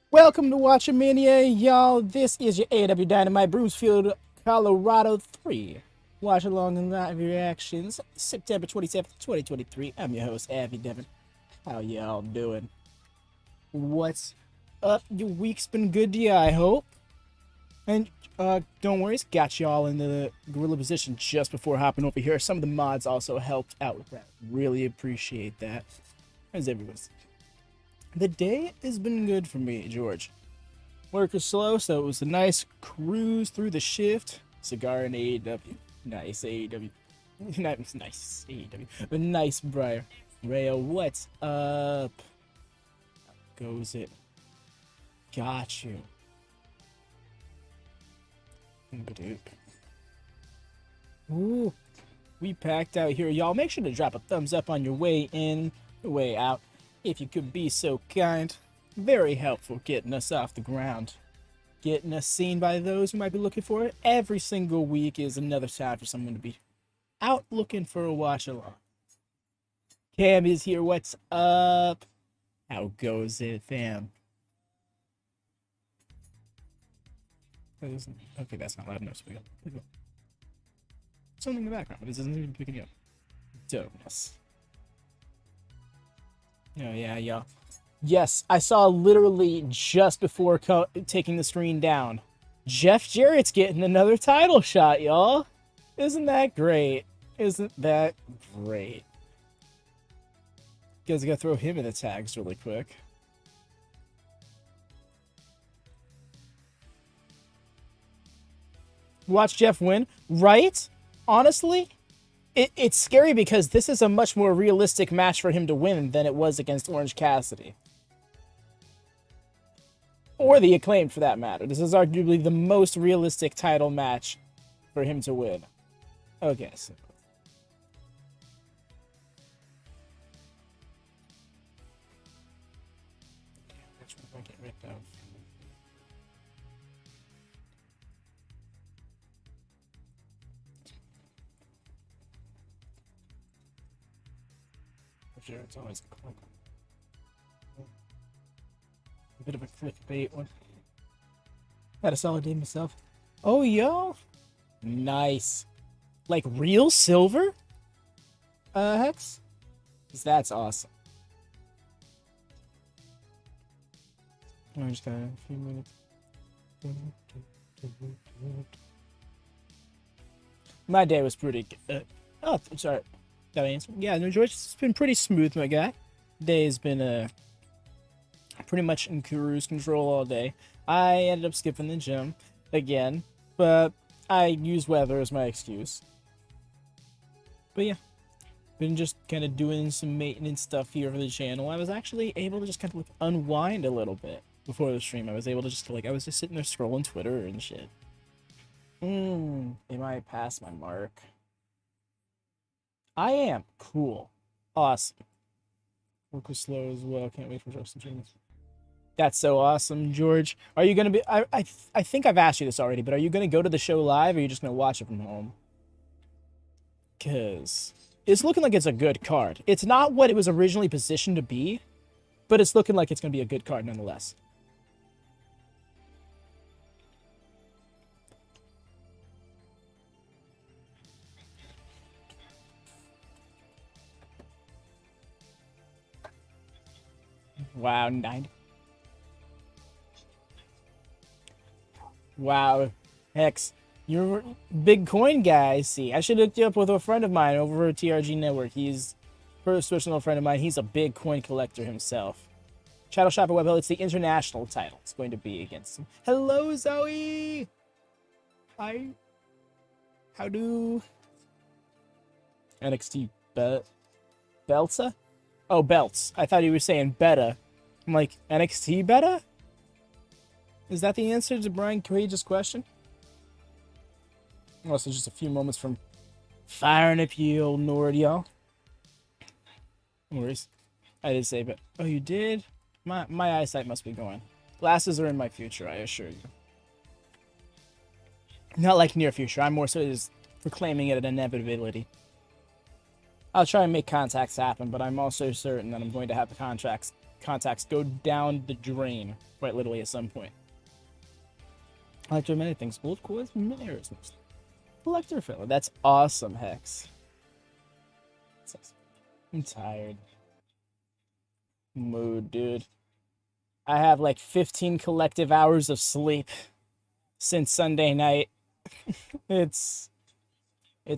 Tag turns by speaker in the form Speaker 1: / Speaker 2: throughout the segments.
Speaker 1: Welcome to WatchaMania, y'all. This is your AEW Dynamite Broomsfield, Colorado 3. Watch along and live reactions, September 27th, 2023. I'm your host, Abby Devin. How y'all doing? What's up? Your week's been good to you, I hope. And don't worry, it's got y'all in the gorilla position just before hopping over here. Some of the mods also helped out with that. Really appreciate that. As everyone's. The day has been good for me, George. Work is slow, so it was a nice cruise through the shift. Cigar and AEW. Nice AEW. nice AEW. But nice, Briar. Rayo, what's up? How goes it? Got you. Ooh, we packed out here. Y'all, make sure to drop a thumbs up on your way in, way out. If you could be so kind. Very helpful getting us off the ground. Getting us seen by those who might be looking for it. Every single week is another time for someone to be out looking for a watch-along. Cam is here. What's up? How goes it, fam? Okay, that's not loud enough. So we go. Something in the background, but this isn't even picking up. Dopeness. Oh, yeah, y'all. Yes, I saw literally just before taking the screen down. Jeff Jarrett's getting another title shot, y'all. Isn't that great? Isn't that great? Guys, I gotta throw him in the tags really quick. Watch Jeff win, right? Honestly? It's scary because this is a much more realistic match for him to win than it was against Orange Cassidy. Or the Acclaimed, for that matter. This is arguably the most realistic title match for him to win. Okay, so... which one do I get rid of? It's always a bit of a clickbait one. Had a solid day myself. Oh, yo, nice. Like real silver? Hex? That's awesome. I just got a few minutes. My day was pretty good. Oh, sorry. Answer. Yeah, no, George, it's been pretty smooth, my guy. Day's been pretty much in cruise control all day. I ended up skipping the gym again, but I use weather as my excuse. But yeah, been just kind of doing some maintenance stuff here for the channel. I was actually able to just kind of like unwind a little bit before the stream. I was able to just I was just sitting there scrolling Twitter and shit. Am I past my mark? I am. Cool. Awesome. Work was slow as well. Can't wait for Justin James. That's so awesome, George. Are you going to be... I think I've asked you this already, but are you going to go to the show live, or are you just going to watch it from home? Because it's looking like it's a good card. It's not what it was originally positioned to be, but it's looking like it's going to be a good card nonetheless. Wow, 90. Wow, Hex, you're a big coin guy. See, I should hook you up with a friend of mine over at TRG Network. He's a personal friend of mine. He's a big coin collector himself. Shadow Shopper Web, it's the international title. It's going to be against him. Hello, Zoe. Hi. How do NXT Belta? Oh, belts. I thought you were saying beta. I'm like, NXT beta? Is that the answer to Brian Cage's question? Also, just a few moments from firing up you old Nord, y'all. No worries. I did say, but... oh, you did? My eyesight must be going. Glasses are in my future, I assure you. Not like near future. I'm more so just proclaiming it an inevitability. I'll try and make contacts happen, but I'm also certain that I'm going to have the contacts go down the drain, quite literally at some point. I like to do many things. Old coins, mirrors, collector filler. That's awesome, Hex. I'm tired. Mood, dude. I have like 15 collective hours of sleep since Sunday night. It's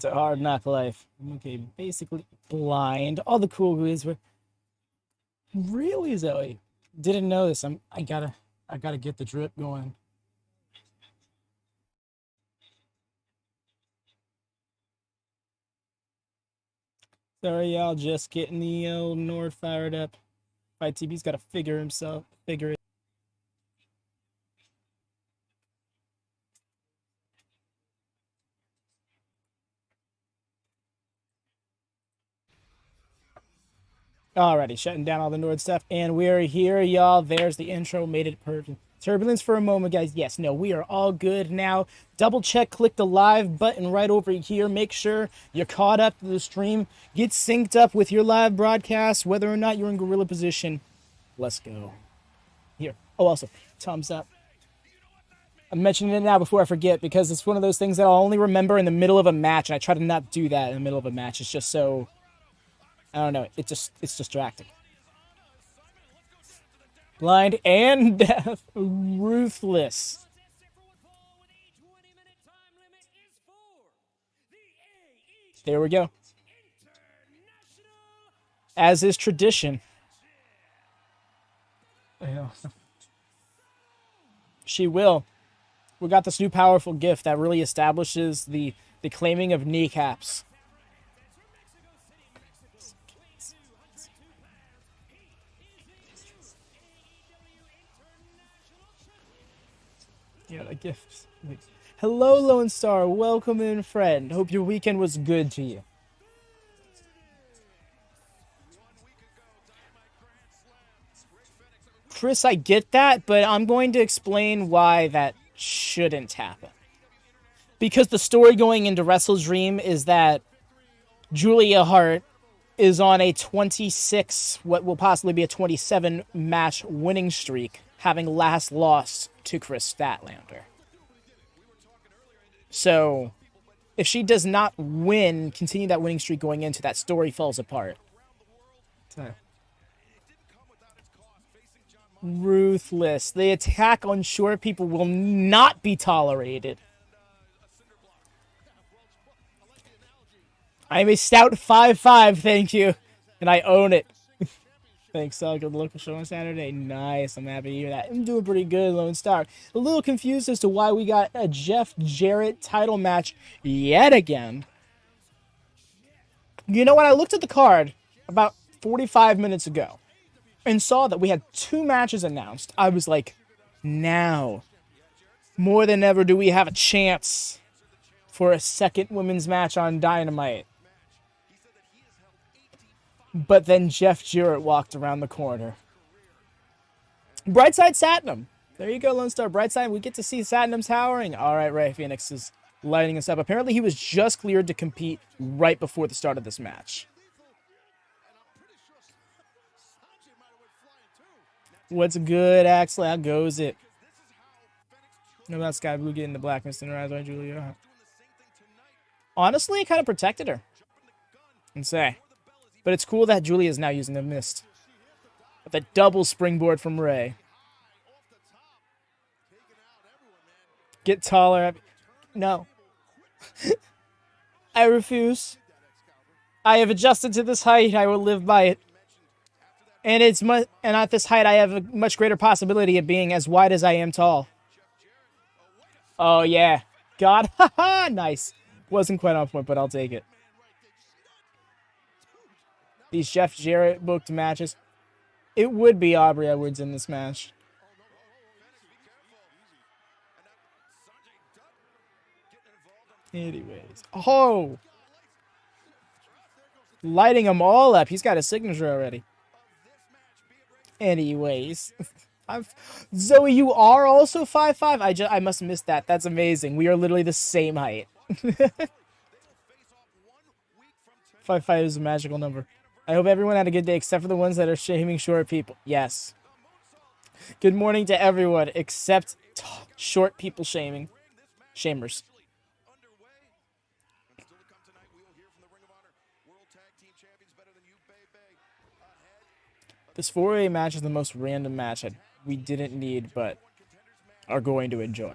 Speaker 1: a hard knock life. I'm okay, basically blind. All the cool guys were really Zoe. Didn't know this. I gotta get the drip going. Sorry, y'all, just getting the old Nord fired up. Fight TB's got to figure it. Alrighty, shutting down all the Nord stuff, and we're here, y'all. There's the intro, made it perfect. Turbulence for a moment, guys. Yes, no, we are all good now. Double check, click the live button right over here. Make sure you're caught up to the stream. Get synced up with your live broadcast, whether or not you're in gorilla position. Let's go. Here. Oh, also, thumbs up. I'm mentioning it now before I forget, because it's one of those things that I'll only remember in the middle of a match, and I try to not do that in the middle of a match. It's just so... I don't know. It's distracting. Blind and deaf. Ruthless. There we go. As is tradition. She will. We got this new powerful gift that really establishes the claiming of kneecaps. Yeah, a gift. Hello, Lone Star. Welcome in, friend. Hope your weekend was good to you. Chris, I get that, but I'm going to explain why that shouldn't happen. Because the story going into Wrestle Dream is that Julia Hart is on a 26, what will possibly be a 27 match winning streak, having last lost to Chris Statlander. So, if she does not continue that winning streak going into, that story falls apart. Ruthless. The attack on short people will not be tolerated. I am a stout 5'5", thank you. And I own it. Thanks, I'll go to the local show on Saturday. Nice, I'm happy to hear that. I'm doing pretty good, Lone Star. A little confused as to why we got a Jeff Jarrett title match yet again. You know what? I looked at the card about 45 minutes ago and saw that we had 2 matches announced. I was like, now, more than ever do we have a chance for a second women's match on Dynamite. But then Jeff Jarrett walked around the corner. Brightside Satnam. There you go, Lone Star. Brightside, we get to see Satnam towering. All right, Ray Phoenix is lighting us up. Apparently, he was just cleared to compete right before the start of this match. What's good, Axel? How goes it? No, about Sky Blue getting the blackness in her eyes, right, Julia? Honestly, it kind of protected her. And say. But it's cool that Julia is now using the mist. The double springboard from Ray. Get taller. No. I refuse. I have adjusted to this height. I will live by it. And at this height, I have a much greater possibility of being as wide as I am tall. Oh, yeah. God. Haha. Nice. Wasn't quite on point, but I'll take it. These Jeff Jarrett booked matches. It would be Aubrey Edwards in this match. Anyways. Oh! Lighting them all up. He's got a signature already. Anyways. Zoe, you are also 5'5"? I must have missed that. That's amazing. We are literally the same height. 5 is a magical number. I hope everyone had a good day, except for the ones that are shaming short people. Yes. Good morning to everyone, except short people shaming. Shamers. This 4-way match is the most random match we didn't need, but are going to enjoy.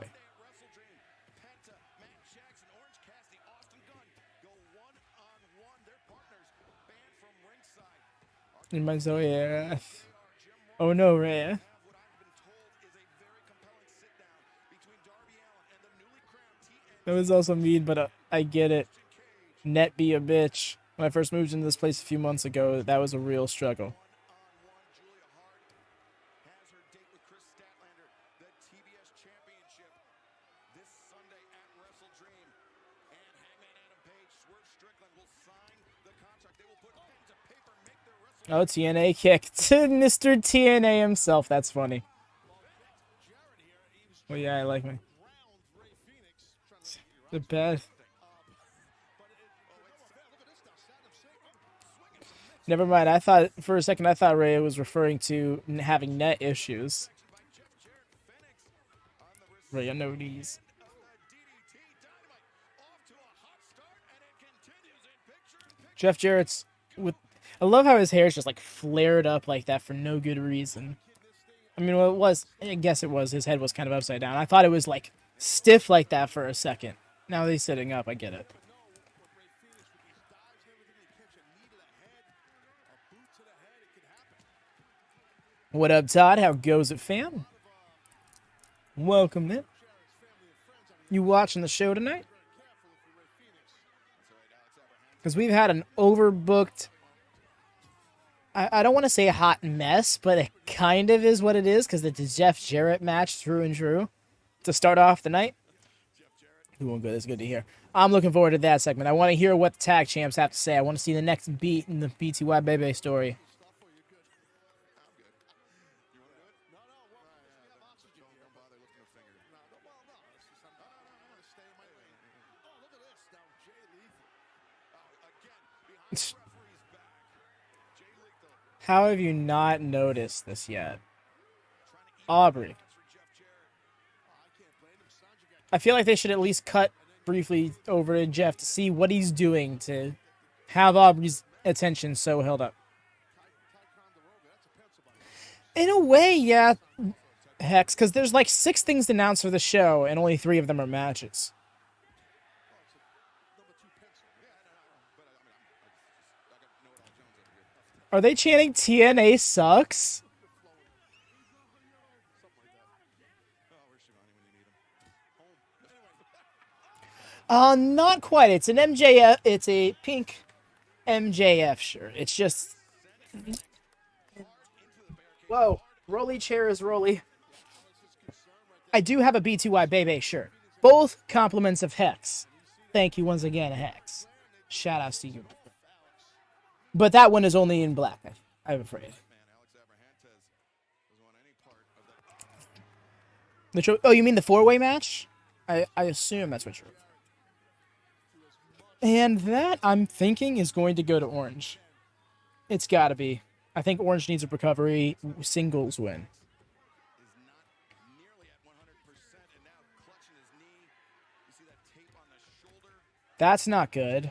Speaker 1: In my Zoe, oh no, Rhea. That was also mean, but I get it. Net be a bitch. When I first moved into this place a few months ago, that was a real struggle. Oh, TNA kick to Mr. TNA himself. That's funny. Well, yeah, I like me. The best. Never mind. I thought for a second Ray was referring to having net issues. Ray, no knees. Jeff Jarrett's with. I love how his hair is just like flared up like that for no good reason. I mean, well, it was. I guess it was. His head was kind of upside down. I thought it was like stiff like that for a second. Now that he's sitting up, I get it. What up, Todd? How goes it, fam? Welcome in. You watching the show tonight? Because we've had an overbooked... I don't want to say a hot mess, but it kind of is what it is, because it's a Jeff Jarrett match through and through to start off the night. We won't go. That's good to hear. I'm looking forward to that segment. I want to hear what the tag champs have to say. I want to see the next beat in the BTY Bebe story. How have you not noticed this yet? Aubrey. I feel like they should at least cut briefly over to Jeff to see what he's doing to have Aubrey's attention so held up. In a way, yeah, Hex, because there's like 6 things announced for the show, and only 3 of them are matches. Are they chanting TNA sucks? Not quite. It's an MJF. It's a pink MJF shirt. It's just... Whoa. Rolly chair is rolly. I do have a B2Y Bebe shirt. Both compliments of Hex. Thank you once again, Hex. Shout outs to you. But that one is only in black, I'm afraid. Oh, you mean the 4-way match? I assume that's what you're... And that, I'm thinking, is going to go to Orange. It's got to be. I think Orange needs a recovery singles win. That's not good.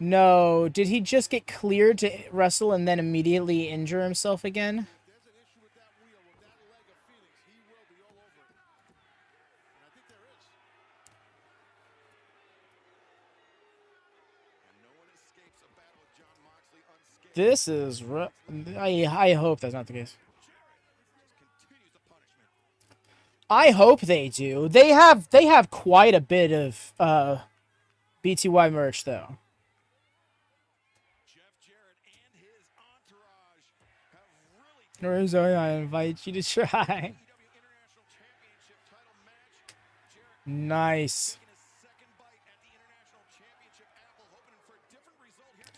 Speaker 1: No, did he just get cleared to wrestle and then immediately injure himself again? This is rough. I hope that's not the case. I hope they do. They have quite a bit of BTY merch though. Zoe, I invite you to try. Nice.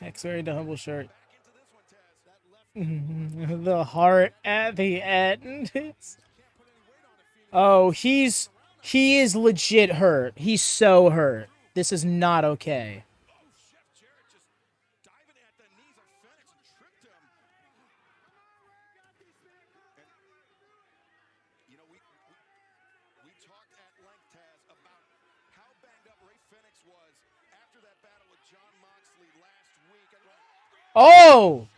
Speaker 1: X-ray the humble shirt. The heart at the end. Oh, he's He is legit hurt. He's so hurt. This is not okay.
Speaker 2: Jarrett just diving at the knees of Fenix and tripped him. And, we talked at length, Taz, about how banged up Ray Fenix was after that battle with Jon Moxley last week.
Speaker 1: Oh!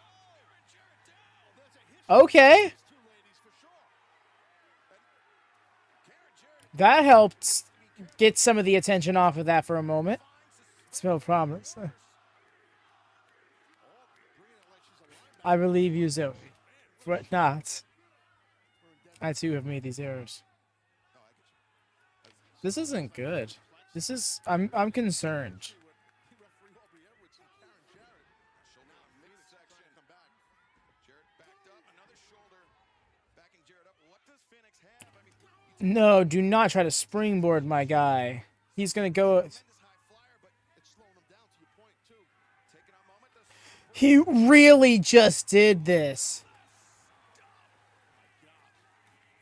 Speaker 1: Okay. That helped get some of the attention off of that for a moment. It's no promise. I believe you, Zoe. But not. I too have made these errors. This isn't good. This is I'm concerned. No, do not try to springboard my guy. He's gonna go. He really just did this.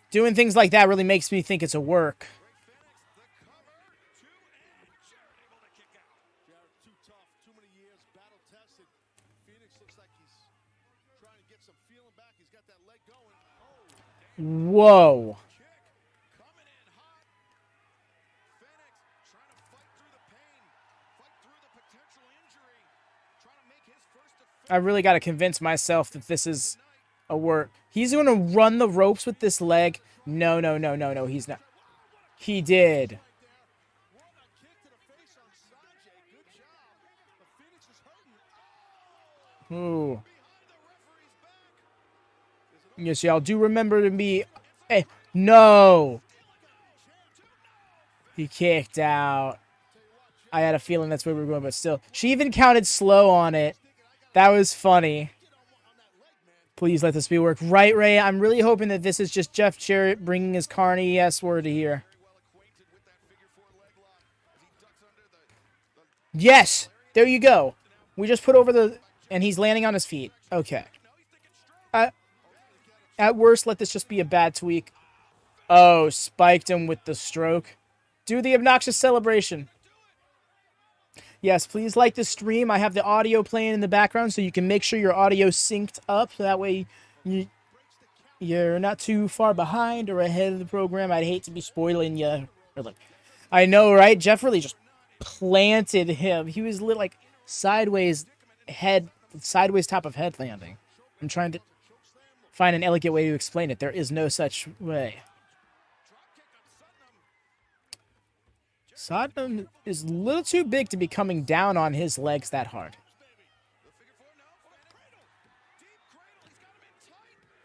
Speaker 1: Doing things like that really makes me think it's a work. Whoa. I really got to convince myself that this is a work. He's going to run the ropes with this leg. No, no, no, no, no, he's not. He did. Ooh. Yes, y'all do remember to be... Hey, no! He kicked out. I had a feeling that's where we were going, but still. She even counted slow on it. That was funny. Please let this be work. Right, Ray? I'm really hoping that this is just Jeff Jarrett bringing his carny ass word to here. Yes! There you go. We just put over the... And he's landing on his feet. Okay. At worst, let this just be a bad tweak. Oh, spiked him with the stroke. Do the obnoxious celebration. Yes, please like the stream. I have the audio playing in the background so you can make sure your audio synced up. So that way you're not too far behind or ahead of the program. I'd hate to be spoiling you. Look, I know, right? Jeff really just planted him. He was like sideways top of head landing. I'm trying to find an elegant way to explain it. There is no such way. Sodom is a little too big to be coming down on his legs that hard.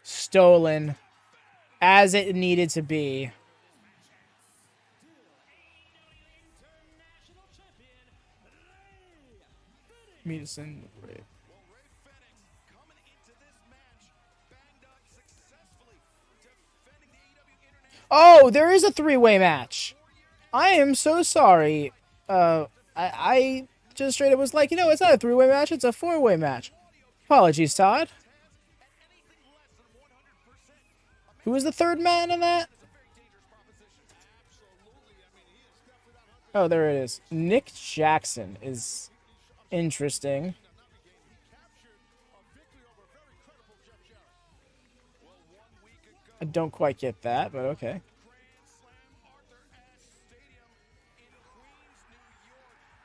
Speaker 1: Stolen. As it needed to be. Medicine. Oh, there is a three-way match. I am so sorry. I just straight up was like, it's not a three-way match, it's a four-way match. Apologies, Todd. Who was the third man in that? Oh, there it is. Nick Jackson is interesting. I don't quite get that, but okay.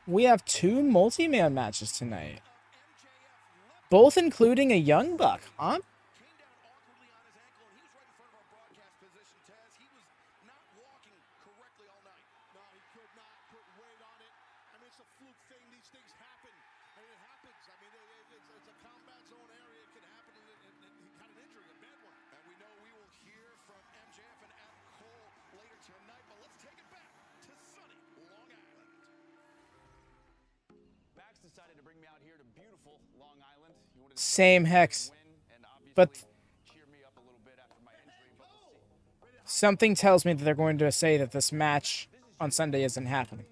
Speaker 1: We have two multi-man matches tonight. Both including a Young Buck. Huh? Same Hex. But something tells me that they're going to say that this match on Sunday isn't happening.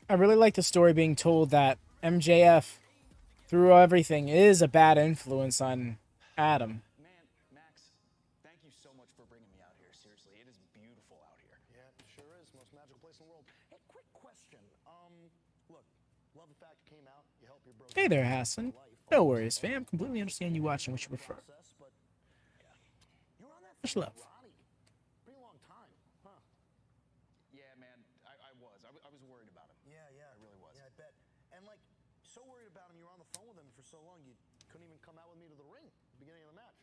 Speaker 1: I really like the story being told that MJF, through everything, is a bad influence on Adam.
Speaker 3: Man, Max, thank you so much for bringing me out here. Seriously, it is beautiful out here.
Speaker 2: Yeah, it sure is. Most magical place in the world. Hey, quick question. Look, love the fact you came out. You help your bro.
Speaker 1: Hey there, Hassan. No worries, fam. Completely understand you watching what you prefer.
Speaker 2: But you were on that
Speaker 1: Much
Speaker 2: thing
Speaker 1: love.
Speaker 2: with Roddy. Pretty long time, huh?
Speaker 3: Yeah, man, I was. I was worried about him.
Speaker 2: Yeah.
Speaker 3: I really was.
Speaker 2: Yeah, I bet. And like, so worried about him, you were on the phone with him for so long, you couldn't even come out with me to the ring at the beginning of the match.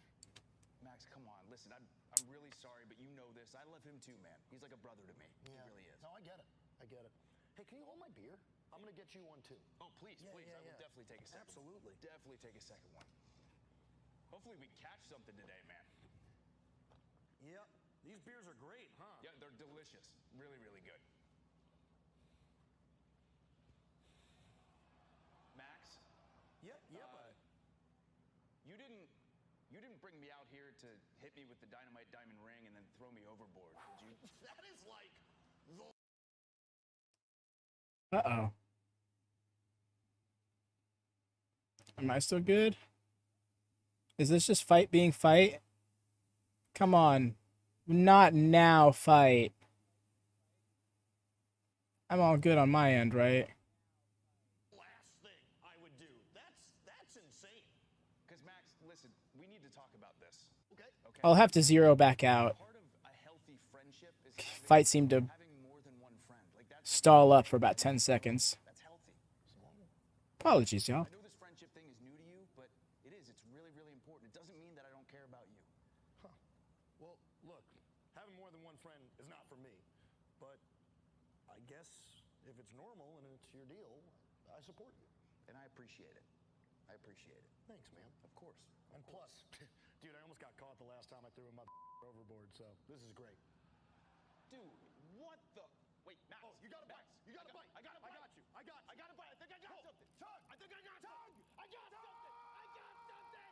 Speaker 3: Max, come on. Listen, I'm really sorry, but you know this. I love him too, man. He's like a brother to me.
Speaker 2: Yeah.
Speaker 3: He really is.
Speaker 2: No, I get it. I get it. Hey, can you hold my beer? I'm gonna get you one too.
Speaker 3: Oh, please, please. I will definitely take a second.
Speaker 2: Absolutely.
Speaker 3: Definitely take a second one. Hopefully we catch something today, man.
Speaker 2: Yep. These beers are great, huh?
Speaker 3: Yeah, they're delicious. Really, really good. Max,
Speaker 2: Yeah, bud.
Speaker 3: you didn't bring me out here to hit me with the dynamite diamond ring and then throw me overboard, did you?
Speaker 2: That is like the
Speaker 1: Uh-oh. Am I still good? Is this just fight being fight? Come on. Not now, fight. I'm all good on my end, right?
Speaker 2: last thing I would do. That's insane.
Speaker 3: Because Max, listen, we need to talk about this.
Speaker 2: Okay.
Speaker 3: Okay.
Speaker 1: I'll have to zero back out.
Speaker 3: Part of a healthy friendship is
Speaker 1: Fight seemed to
Speaker 3: having more than one friend. Like that's
Speaker 1: stall up for about 10 seconds.
Speaker 3: healthy.
Speaker 1: Apologies, y'all.
Speaker 3: I know this friendship thing is new to you, but it is. It's really, really important. It doesn't mean that I don't care about you.
Speaker 2: Huh. Well, look, having more than one friend is not for me. But I guess if it's normal and it's your deal, I support you.
Speaker 3: And I appreciate it. I appreciate it.
Speaker 2: Thanks, man.
Speaker 3: Of course.
Speaker 2: And plus, dude, I almost got caught the last time I threw my overboard, so this is great.
Speaker 3: Dude, what the? Wait, Max.
Speaker 2: Oh, you got a bite. You got a bite.
Speaker 3: I got a bite.
Speaker 2: I got you. I got a bite. I think I got something. Tug. I think I got something. I got something. I got something.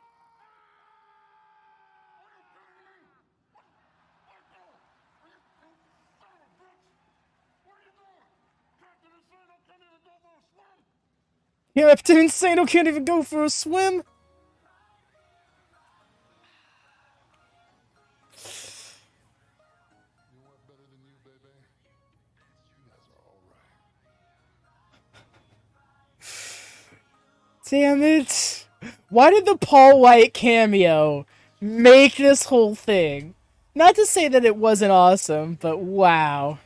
Speaker 1: Yeah, Captain Insano can't even go for a swim.
Speaker 2: You want better than you, baby? You guys are all right.
Speaker 1: Damn it. Why did the Paul White cameo make this whole thing? Not to say that it wasn't awesome, but wow.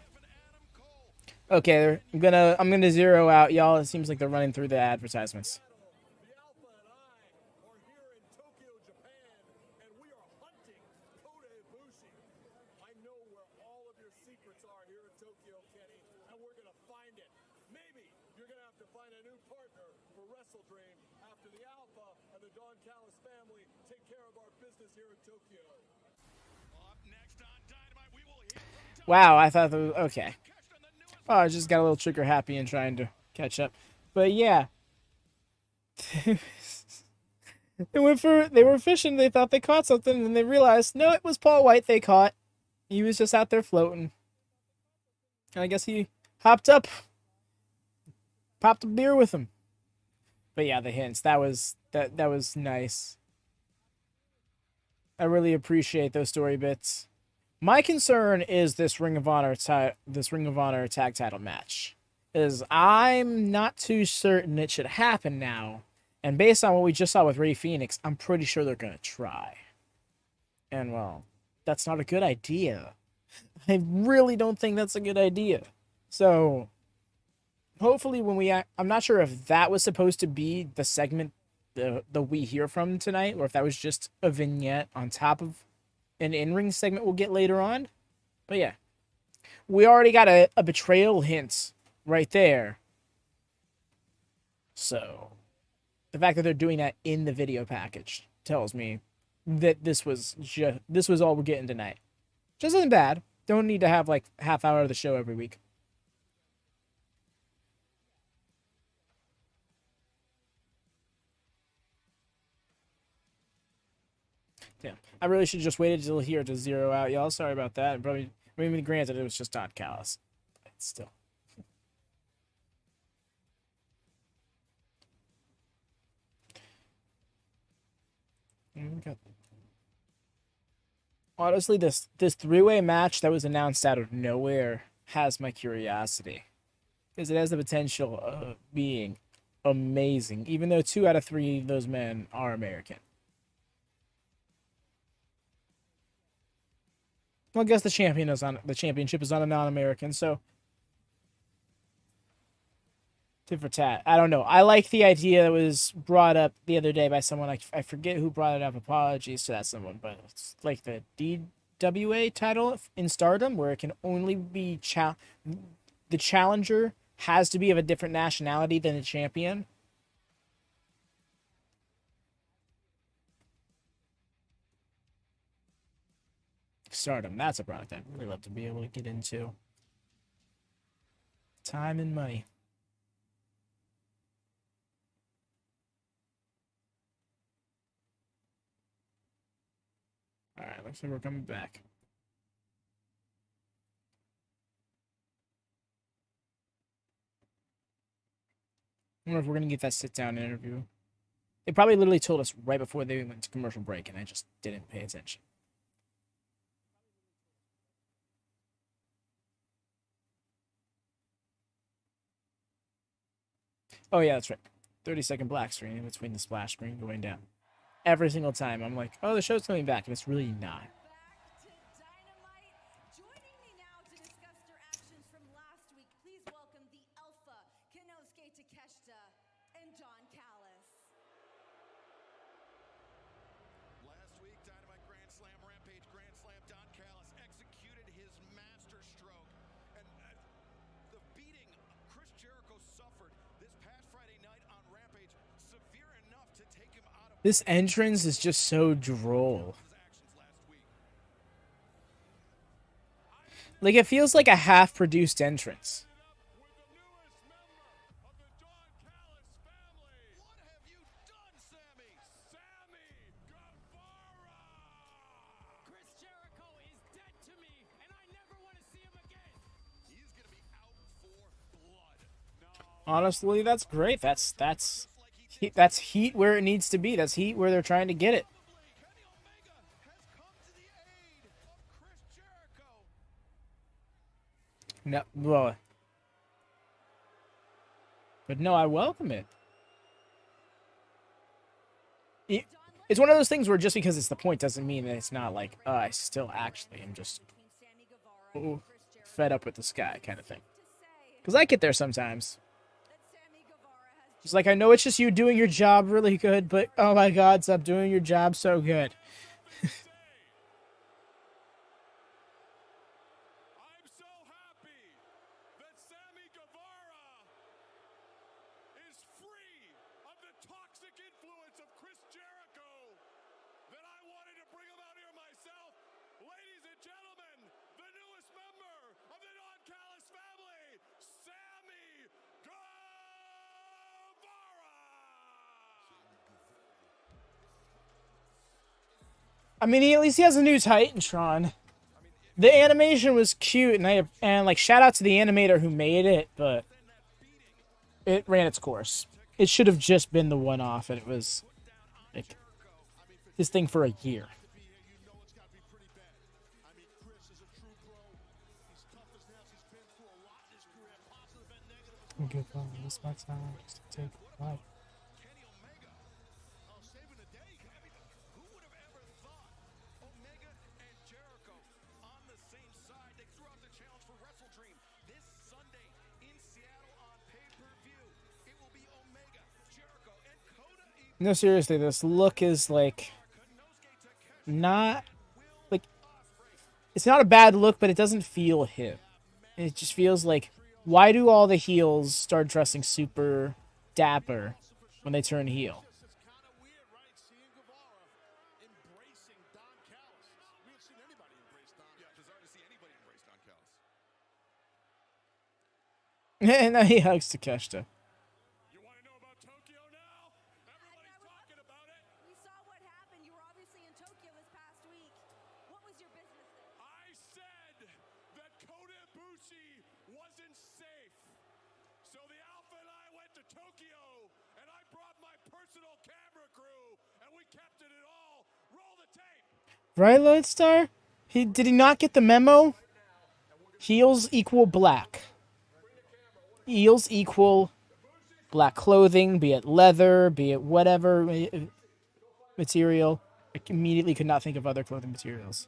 Speaker 1: Okay, I'm gonna zero out, y'all. It seems like they're running through the advertisements.
Speaker 2: The Alpha and I are here in Tokyo, Japan, and we are hunting Kota Ibushi. I know where all of your secrets are here in Tokyo, Kenny, and we're gonna find it. Maybe you're gonna have to find a new partner for Wrestle Dream after the Alpha and the Don Callis family take care of our business here in Tokyo. Up next on Dynamite, we will hear from
Speaker 1: Wow, I thought that was okay. Oh, I just got a little trigger happy and trying to catch up. But yeah. they were fishing, they thought they caught something, and they realized, no, it was Paul White they caught. He was just out there floating. And I guess he hopped up, popped a beer with him. But yeah, the hints, that was nice. I really appreciate those story bits. My concern is this Ring of Honor tag title match. Is I'm not too certain it should happen now. And based on what we just saw with Rey Fenix, I'm pretty sure they're going to try. And well, that's not a good idea. I really don't think that's a good idea. So, hopefully I'm not sure if that was supposed to be the segment the we hear from tonight, or if that was just a vignette on top of an in-ring segment we'll get later on. But yeah, we already got a betrayal hint right there. So, the fact that they're doing that in the video package tells me that this was all we're getting tonight. Just isn't bad. Don't need to have like half hour of the show every week. Yeah, I really should have just waited till here to zero out, y'all. Sorry about that. Probably, I mean, granted, it was just Don Callis. But still. Okay. Honestly, this three-way match that was announced out of nowhere has my curiosity, because it has the potential of being amazing, even though 2 out of 3 of those men are American. Well, I guess the championship is on a non-American, so tit for tat. I don't know. I like the idea that was brought up the other day by someone. I forget who brought it up. Apologies to that someone, but it's like the DWA title in Stardom, where it can only be the challenger has to be of a different nationality than the champion. Stardom, that's a product I'd really love to be able to get into. Time and money. All right, looks like we're coming back. I wonder if we're going to get that sit-down interview. They probably literally told us right before they went to commercial break, and I just didn't pay attention. Oh, yeah, that's right. 30-second black screen in between the splash screen going down. Every single time, I'm like, oh, the show's coming back, and it's really not.
Speaker 4: Back to Dynamite. Joining me now to discuss their actions from last week, please welcome the Alpha, Kenosuke Takeshita, and Don Callis.
Speaker 2: Last week, Dynamite Grand Slam, Rampage Grand Slam, Don Callis executed his master stroke. And the beating Chris Jericho suffered this past Friday night on Rampage, severe enough to take him out of
Speaker 1: This entrance is just so droll.
Speaker 2: his actions last week.
Speaker 1: Like, it feels like a half-produced entrance.
Speaker 2: With the newest member of the Don Callis family. What have you done, Sammy? Sammy Guevara!
Speaker 5: Chris Jericho is dead to me, and I never want to see him again.
Speaker 2: He's going to be out for blood. No.
Speaker 1: Honestly, that's great. That's heat where it needs to be. That's heat where they're trying to get it.
Speaker 2: Kenny Omega has come to the aid of Chris Jericho.
Speaker 1: No, well, but no, I welcome it. It's one of those things where just because it's the point doesn't mean that it's not like, I still actually am just fed up with this guy kind of thing. Because I get there sometimes. It's like, I know it's just you doing your job really good, but oh my god, stop doing your job so good.
Speaker 2: I'm so happy that Sammy Guevara is free of the toxic influence of Chris Jericho that I wanted to bring him out here myself. Ladies and gentlemen, the newest member of the Don Callis family, Sammy Guevara.
Speaker 1: I mean, at least he has a new Titantron. The animation was cute, and like, shout out to the animator who made it, but it ran its course. It should have just been the one-off, and it was like his thing for a year.
Speaker 2: You know it's got to be pretty bad. I mean, Chris is a true pro. He's tough as nails. He's been through a lot in his career, positive and negative.
Speaker 1: Good fun. This my time just to take life.
Speaker 2: Kenny Omega, saving the day. I mean, who would have ever thought Omega and Jericho on the same side? They threw out the challenge for Wrestle Dream this Sunday in Seattle on pay-per-view. It will be Omega, Jericho, and Coda.
Speaker 1: No, seriously, this look is like not like it's not a bad look, but it doesn't feel him. It just feels like, why do all the heels start dressing super dapper when they turn heel?
Speaker 2: It's kind of weird, right? Seeing Guevara embracing Don Callis. We haven't seen anybody embrace Don. Yeah, it's hard to see anybody embrace Don Callis.
Speaker 1: And now he hugs Takeshita.
Speaker 2: You want to know about Tokyo now? Everybody's talking about it.
Speaker 4: We saw what happened. You were obviously in Tokyo this past week. What was your business there?
Speaker 2: I said that Kota Ibushi wasn't safe. So the Alpha and I went to Tokyo, and I brought my personal camera crew, and we kept it all
Speaker 1: Right, Lodestar? Did he not get the memo? Heels equal black. Heels equal black clothing, be it leather, be it whatever material. I immediately could not think of other clothing materials.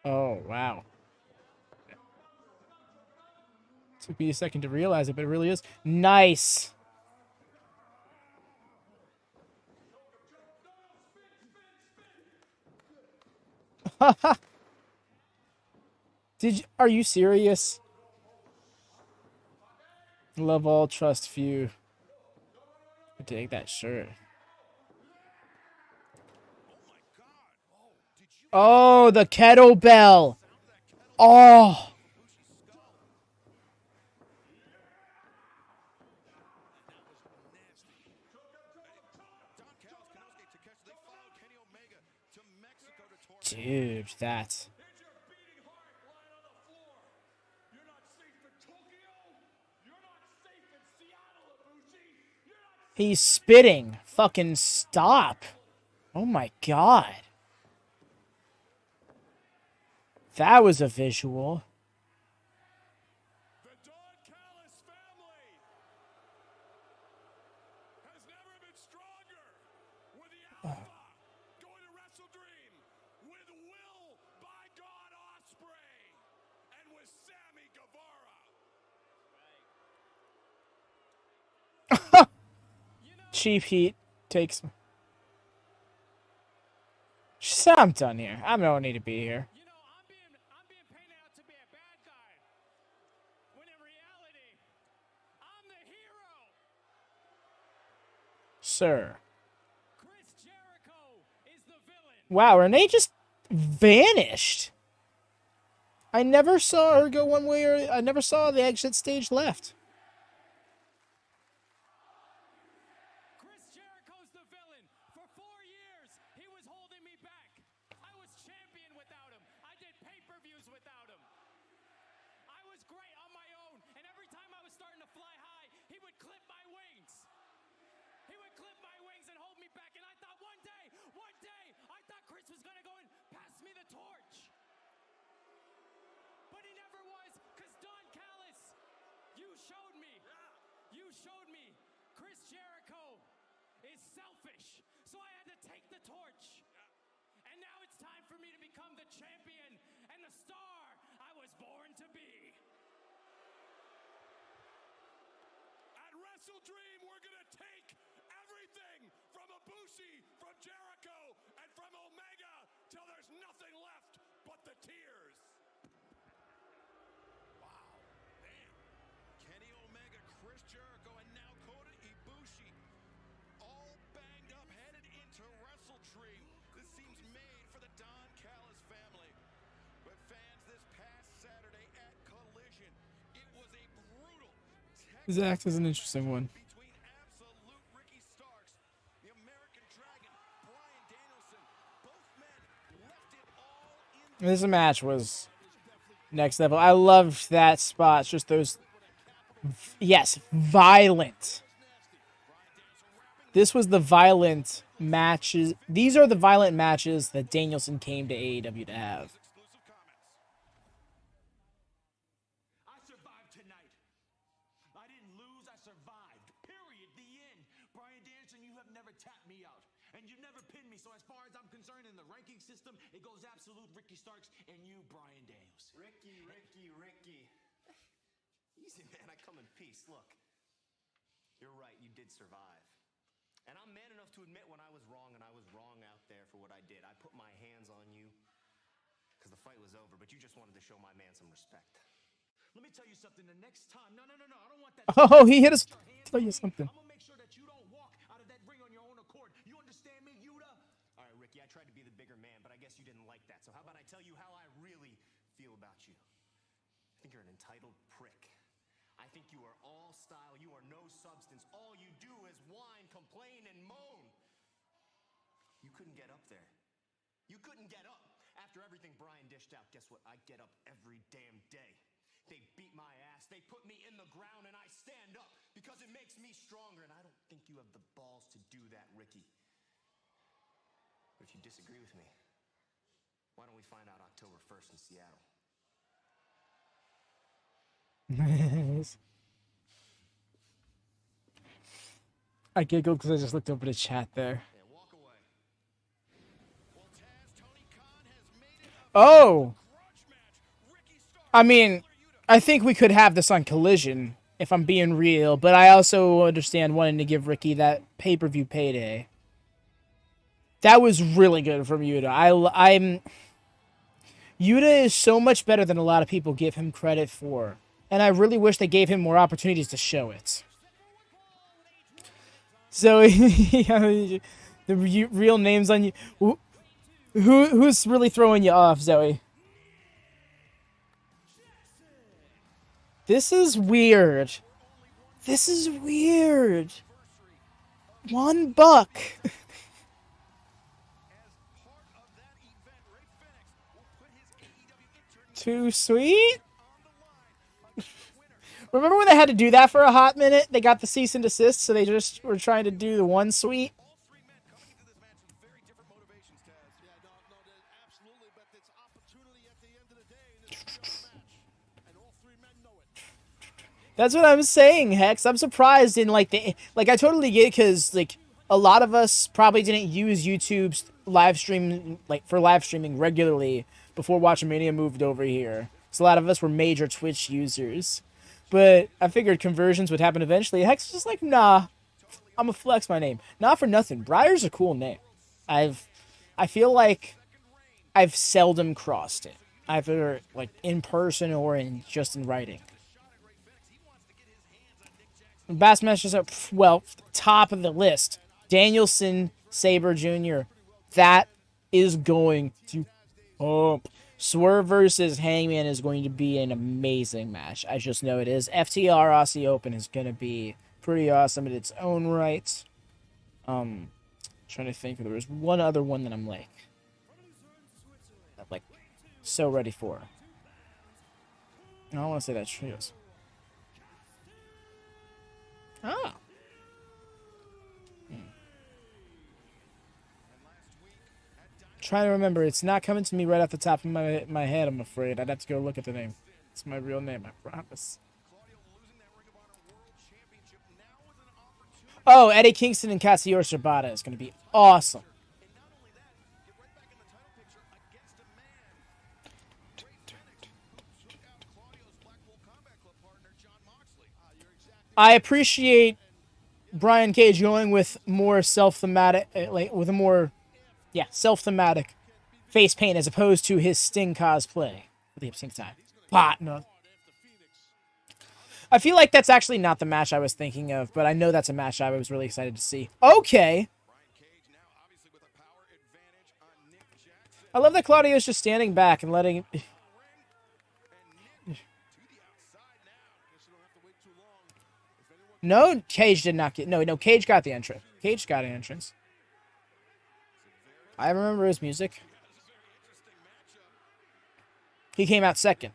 Speaker 1: Oh, wow. Took me a second to realize it, but it really is. Nice. Are you serious? Love all, trust few. Take that shirt. Oh, the kettlebell. Oh. Dude, that. He's spitting. Fucking stop. Oh my god. That was a visual.
Speaker 2: The Don Callis family has never been stronger. With the Alpha going to Wrestle Dream with Will by God Ospreay and with Sammy Guevara.
Speaker 1: Cheap Heat takes. She said, I'm done here. I don't need to be here.
Speaker 5: You know, I'm being painted out to be a bad guy. When in reality, I'm the hero.
Speaker 1: Sir.
Speaker 5: Chris Jericho is the villain.
Speaker 1: Wow, Renee just vanished. I never saw her go one way or I never saw the exit stage left.
Speaker 5: Chris Jericho's the villain. For 4 years, he was holding me back. I was champion without him. I did pay-per-views without him. I was great on my own, and every time I was starting to fly high, he would clip my wings. He would clip my wings and hold me back, and I thought one day, I thought Chris was going to go and pass me the torch. But he never was, because Don Callis, you showed me. You showed me Chris Jericho is selfish, so I had to take the torch. And now it's time for me to become the champion and the star I was born to be.
Speaker 2: At Wrestle Dream, we're going to take everything from Ibushi, from Jericho, and from Omega till there's nothing left but the tears. Wow. Damn. Kenny Omega, Chris Jericho, and now Kota Ibushi. All banged up, headed into Wrestle Dream. This seems made for the Don Callis family. But fans, this past Saturday at Collision, it was a brutal
Speaker 1: Zach is an interesting one.
Speaker 2: between absolute Ricky Starks, the American Dragon, Bryan Danielson. Both men left it all in
Speaker 1: This match was next level. I loved that spot. It's just those, yes, violent. This was the violent matches. These are the violent matches that Danielson came to AEW to have.
Speaker 2: exclusive comments.
Speaker 6: I survived tonight. I didn't lose, I survived. Period. The end. Bryan Danielson, you have never tapped me out. And you've never pinned me. So as far as I'm concerned in the ranking system, it goes absolute Ricky Starks and you, Bryan Danielson.
Speaker 7: Ricky. Easy, man. I come in peace. Look, you're right. You did survive. And I'm man enough to admit when I was wrong, and I was wrong out there for what I did. I put my hands on you because the fight was over, but you just wanted to show my man some respect.
Speaker 6: Let me tell you something. The next time, no, I don't want that.
Speaker 1: Oh, he hit us. Tell you something.
Speaker 6: I'm gonna make sure that you don't walk out of that ring on your own accord. You understand me, Yuta?
Speaker 7: All right, Ricky, I tried to be the bigger man, but I guess you didn't like that. So how about I tell you how I really feel about you? I think you're an entitled prick. I think you are are all style. You are no substance. All you do is whine, complain, and moan. You couldn't get up there. You couldn't get up. After everything Brian dished out, guess what? I get up every damn day. They beat my ass. They put me in the ground, and I stand up because it makes me stronger. And I don't think you have the balls to do that, Ricky. But if you disagree with me, why don't we find out October 1st in Seattle?
Speaker 1: I giggled because I just looked over the chat there.
Speaker 7: Yeah, walk away.
Speaker 2: Well, Taz, Tony Khan has made it a
Speaker 1: Oh!
Speaker 2: grudge match. Ricky Starks,
Speaker 1: I mean, I think we could have this on Collision, if I'm being real, but I also understand wanting to give Ricky that pay-per-view payday. That was really good from Yuta. Yuta is so much better than a lot of people give him credit for, and I really wish they gave him more opportunities to show it. So, the real names on you. Who's really throwing you off, Zoe? This is weird. This is weird. $1. Too sweet? Remember when they had to do that for a hot minute? They got the cease and desist, so they just were trying to do the one sweet.
Speaker 2: all three men coming into this match with very different motivations, Taz. Yeah, no, absolutely, but it's opportunity at the end of the day. This is the match, and all three men know it.
Speaker 1: That's what I'm saying, Hex. I'm surprised in I totally get it because a lot of us probably didn't use YouTube's live stream for live streaming regularly before WatchaMania moved over here. So a lot of us were major Twitch users. But I figured conversions would happen eventually. Hex is just like, nah, I'm gonna flex my name. Not for nothing. Briar's a cool name. I feel like I've seldom crossed it, either in person or just in writing. Bassmaster is up, top of the list. Danielson, Sabre Jr. That is going to pump. Swerve versus Hangman is going to be an amazing match. I just know it is. FTR Aussie Open is going to be pretty awesome in its own right. Trying to think if there was one other one that I'm so ready for. I don't want to say that trios. Ah. Trying to remember. It's not coming to me right off the top of my head, I'm afraid. I'd have to go look at the name. It's my real name, I promise. Oh, Eddie Kingston and Kazuchika Shibata is going to be awesome. I appreciate Brian Cage going with more self-thematic, self-thematic face paint as opposed to his Sting cosplay for the same time. No. I feel like that's actually not the match I was thinking of, but I know that's a match I was really excited to see. Okay. I love that Claudio's just standing back and letting... No, Cage did not get... No, Cage got the entrance. Cage got an entrance. I remember his music. He came out second.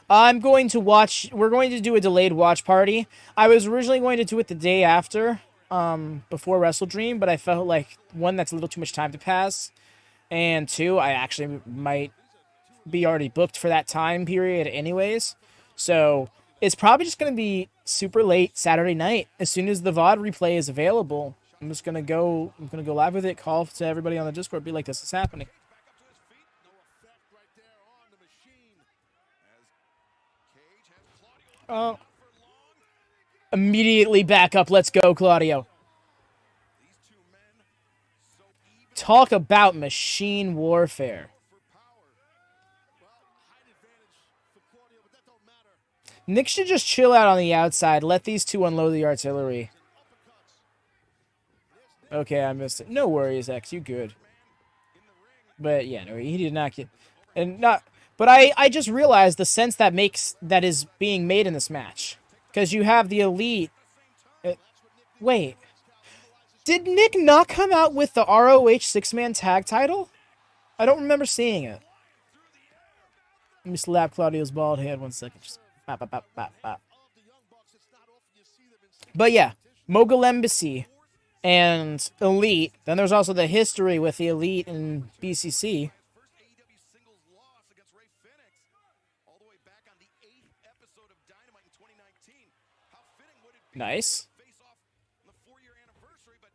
Speaker 1: I'm going to watch... We're going to do a delayed watch party. I was originally going to do it the day after, before Wrestle Dream, but I felt like, one, that's a little too much time to pass, and two, I actually might be already booked for that time period anyways. So it's probably just going to be super late Saturday night. As soon as the VOD replay is available, I'm gonna go live with it, call to everybody on the Discord, be like, this is happening. Oh. Immediately back up. Let's go, Claudio. Talk about machine warfare. Nick should just chill out on the outside. Let these two unload the artillery. Okay, I missed it. No worries, X. You good. But yeah, no, he did not get... And not... But I just realized the sense that is being made in this match. Because you have the Elite. Wait. Did Nick not come out with the ROH 6-man tag title? I don't remember seeing it. Let me slap Claudio's bald head 1 second. Just bop, bop, bop, bop, bop. But yeah, Mogul Embassy and Elite. Then there's also the history with the Elite and BCC.
Speaker 6: First AEW singles loss against Ray Fenix, all the way back on the 8th episode of Dynamite in 2019. How fitting would it be
Speaker 1: Nice.
Speaker 6: to face off on the 4-year anniversary? But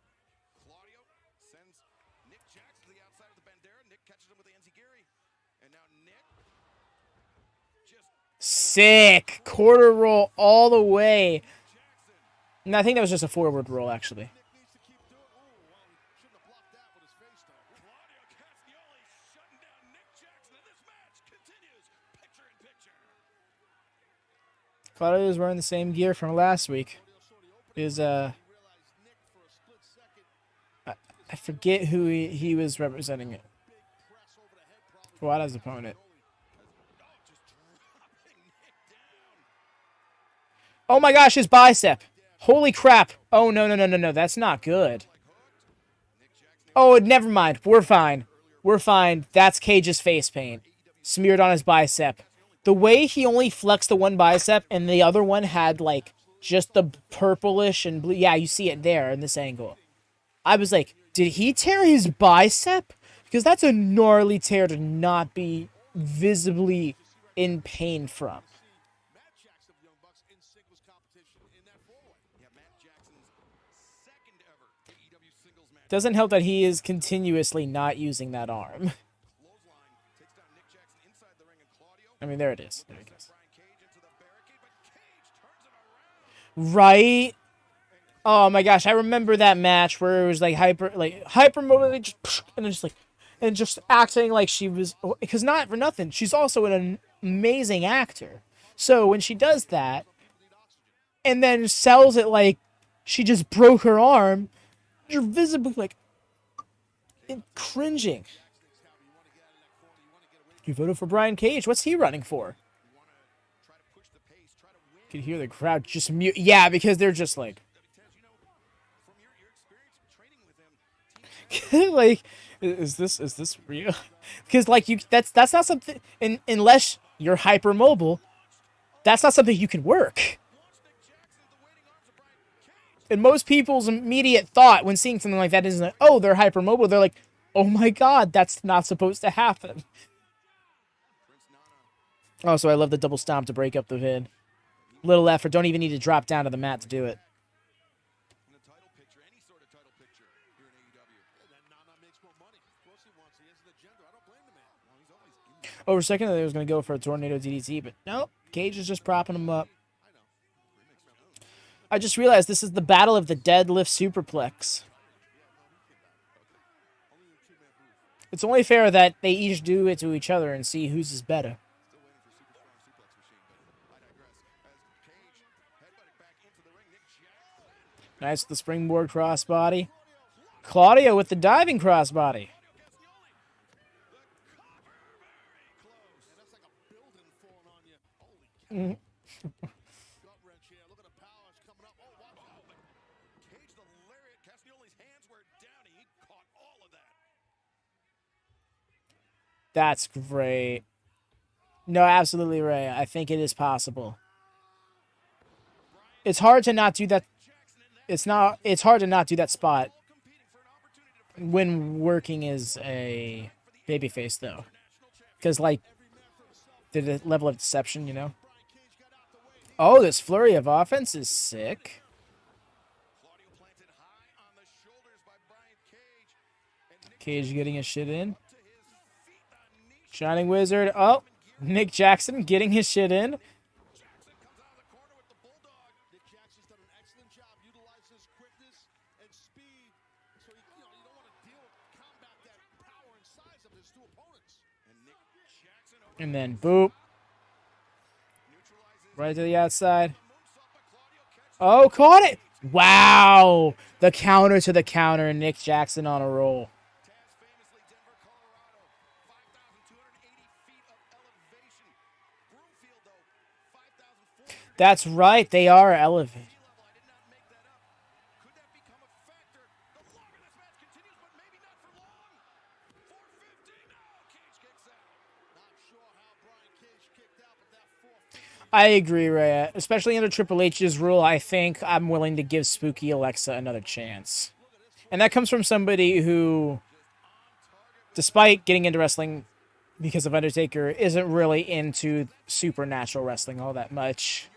Speaker 6: Claudio sends Nick Jackson to the outside of the bandera. Nick catches him with the enziguri, and now Nick just
Speaker 1: Sick. Quarter roll all the way. And I think that was just a forward roll, actually.
Speaker 6: needs to keep doing. Oh, well, he shouldn't have blocked that with his face, though. Claudio Castagnoli shutting down Nick Jackson, and this match continues picture in picture.
Speaker 1: Claudio is wearing the same gear from last week. I forget who he was representing it. Wada's opponent. Oh my gosh, his bicep. Holy crap. Oh, no. That's not good. Oh, never mind. We're fine. We're fine. That's Cage's face paint. Smeared on his bicep. The way he only flexed the one bicep and the other one had, like, just the purplish and blue. Yeah, you see it there in this angle. I was like, did he tear his bicep? Because that's a gnarly tear to not be visibly in pain from.
Speaker 6: Matt Jackson of the Young Bucks in singles competition in that four-way. Yeah, Matt Jackson's second ever AEW singles match.
Speaker 1: Doesn't help that he is continuously not using that arm.
Speaker 6: Clothesline takes down Nick Jackson inside the ring, and Claudio
Speaker 1: I mean, there it is. There it goes.
Speaker 6: Brian Cage into the barricade, but Cage turns it around.
Speaker 1: Right? Oh my gosh, I remember that match where it was like hyper mobility, and just acting like she was, because not for nothing, she's also an amazing actor. So when she does that, and then sells it like she just broke her arm, you're visibly like cringing. You voted for Brian Cage. What's he running for? You can hear the crowd just mute. Yeah, because they're just like, like, is this real? Because like that's not something. Unless you're hypermobile, that's not something you can work. And most people's immediate thought when seeing something like that isn't like, oh, they're hypermobile. They're like, oh my god, that's not supposed to happen. Also, I love the double stomp to break up the vid. Little effort. Don't even need to drop down to the mat to do it.
Speaker 6: In the title picture, any sort of title picture here in AEW. And Nana makes more money. Of course he wants. He has an agenda. I don't blame the man. Well, he's always in there.
Speaker 1: Over a second, they was going to go for a tornado DDT, but no, Cage is just propping him up. I just realized this is the battle of the deadlift superplex. It's only fair that they each do it to each other and see whose is better. Nice with the springboard crossbody. Claudio with the diving crossbody. That's great. No, absolutely right. I think it is possible. It's hard to not do that. It's hard to not do that spot when working as a babyface, though. Because, like, the level of deception, you know? Oh, this flurry of offense is sick. Cage getting his shit in. Shining Wizard. Oh, Nick Jackson getting his shit in. And then boop. Right to the outside. Oh, caught it. Wow. The counter to the counter. Nick Jackson on a roll. That's right. They are elevated.
Speaker 2: level. I did not make that up. Could that become a factor? The longer this match continues, but maybe not for long. 450. No, Cage kicks out. Not sure how Brian Cage kicked out, but that 450.
Speaker 1: I agree, Ray. Especially under Triple H's rule, I think I'm willing to give Spooky Alexa another chance. And that comes from somebody who, despite getting into wrestling because of Undertaker, isn't really into supernatural wrestling all that much.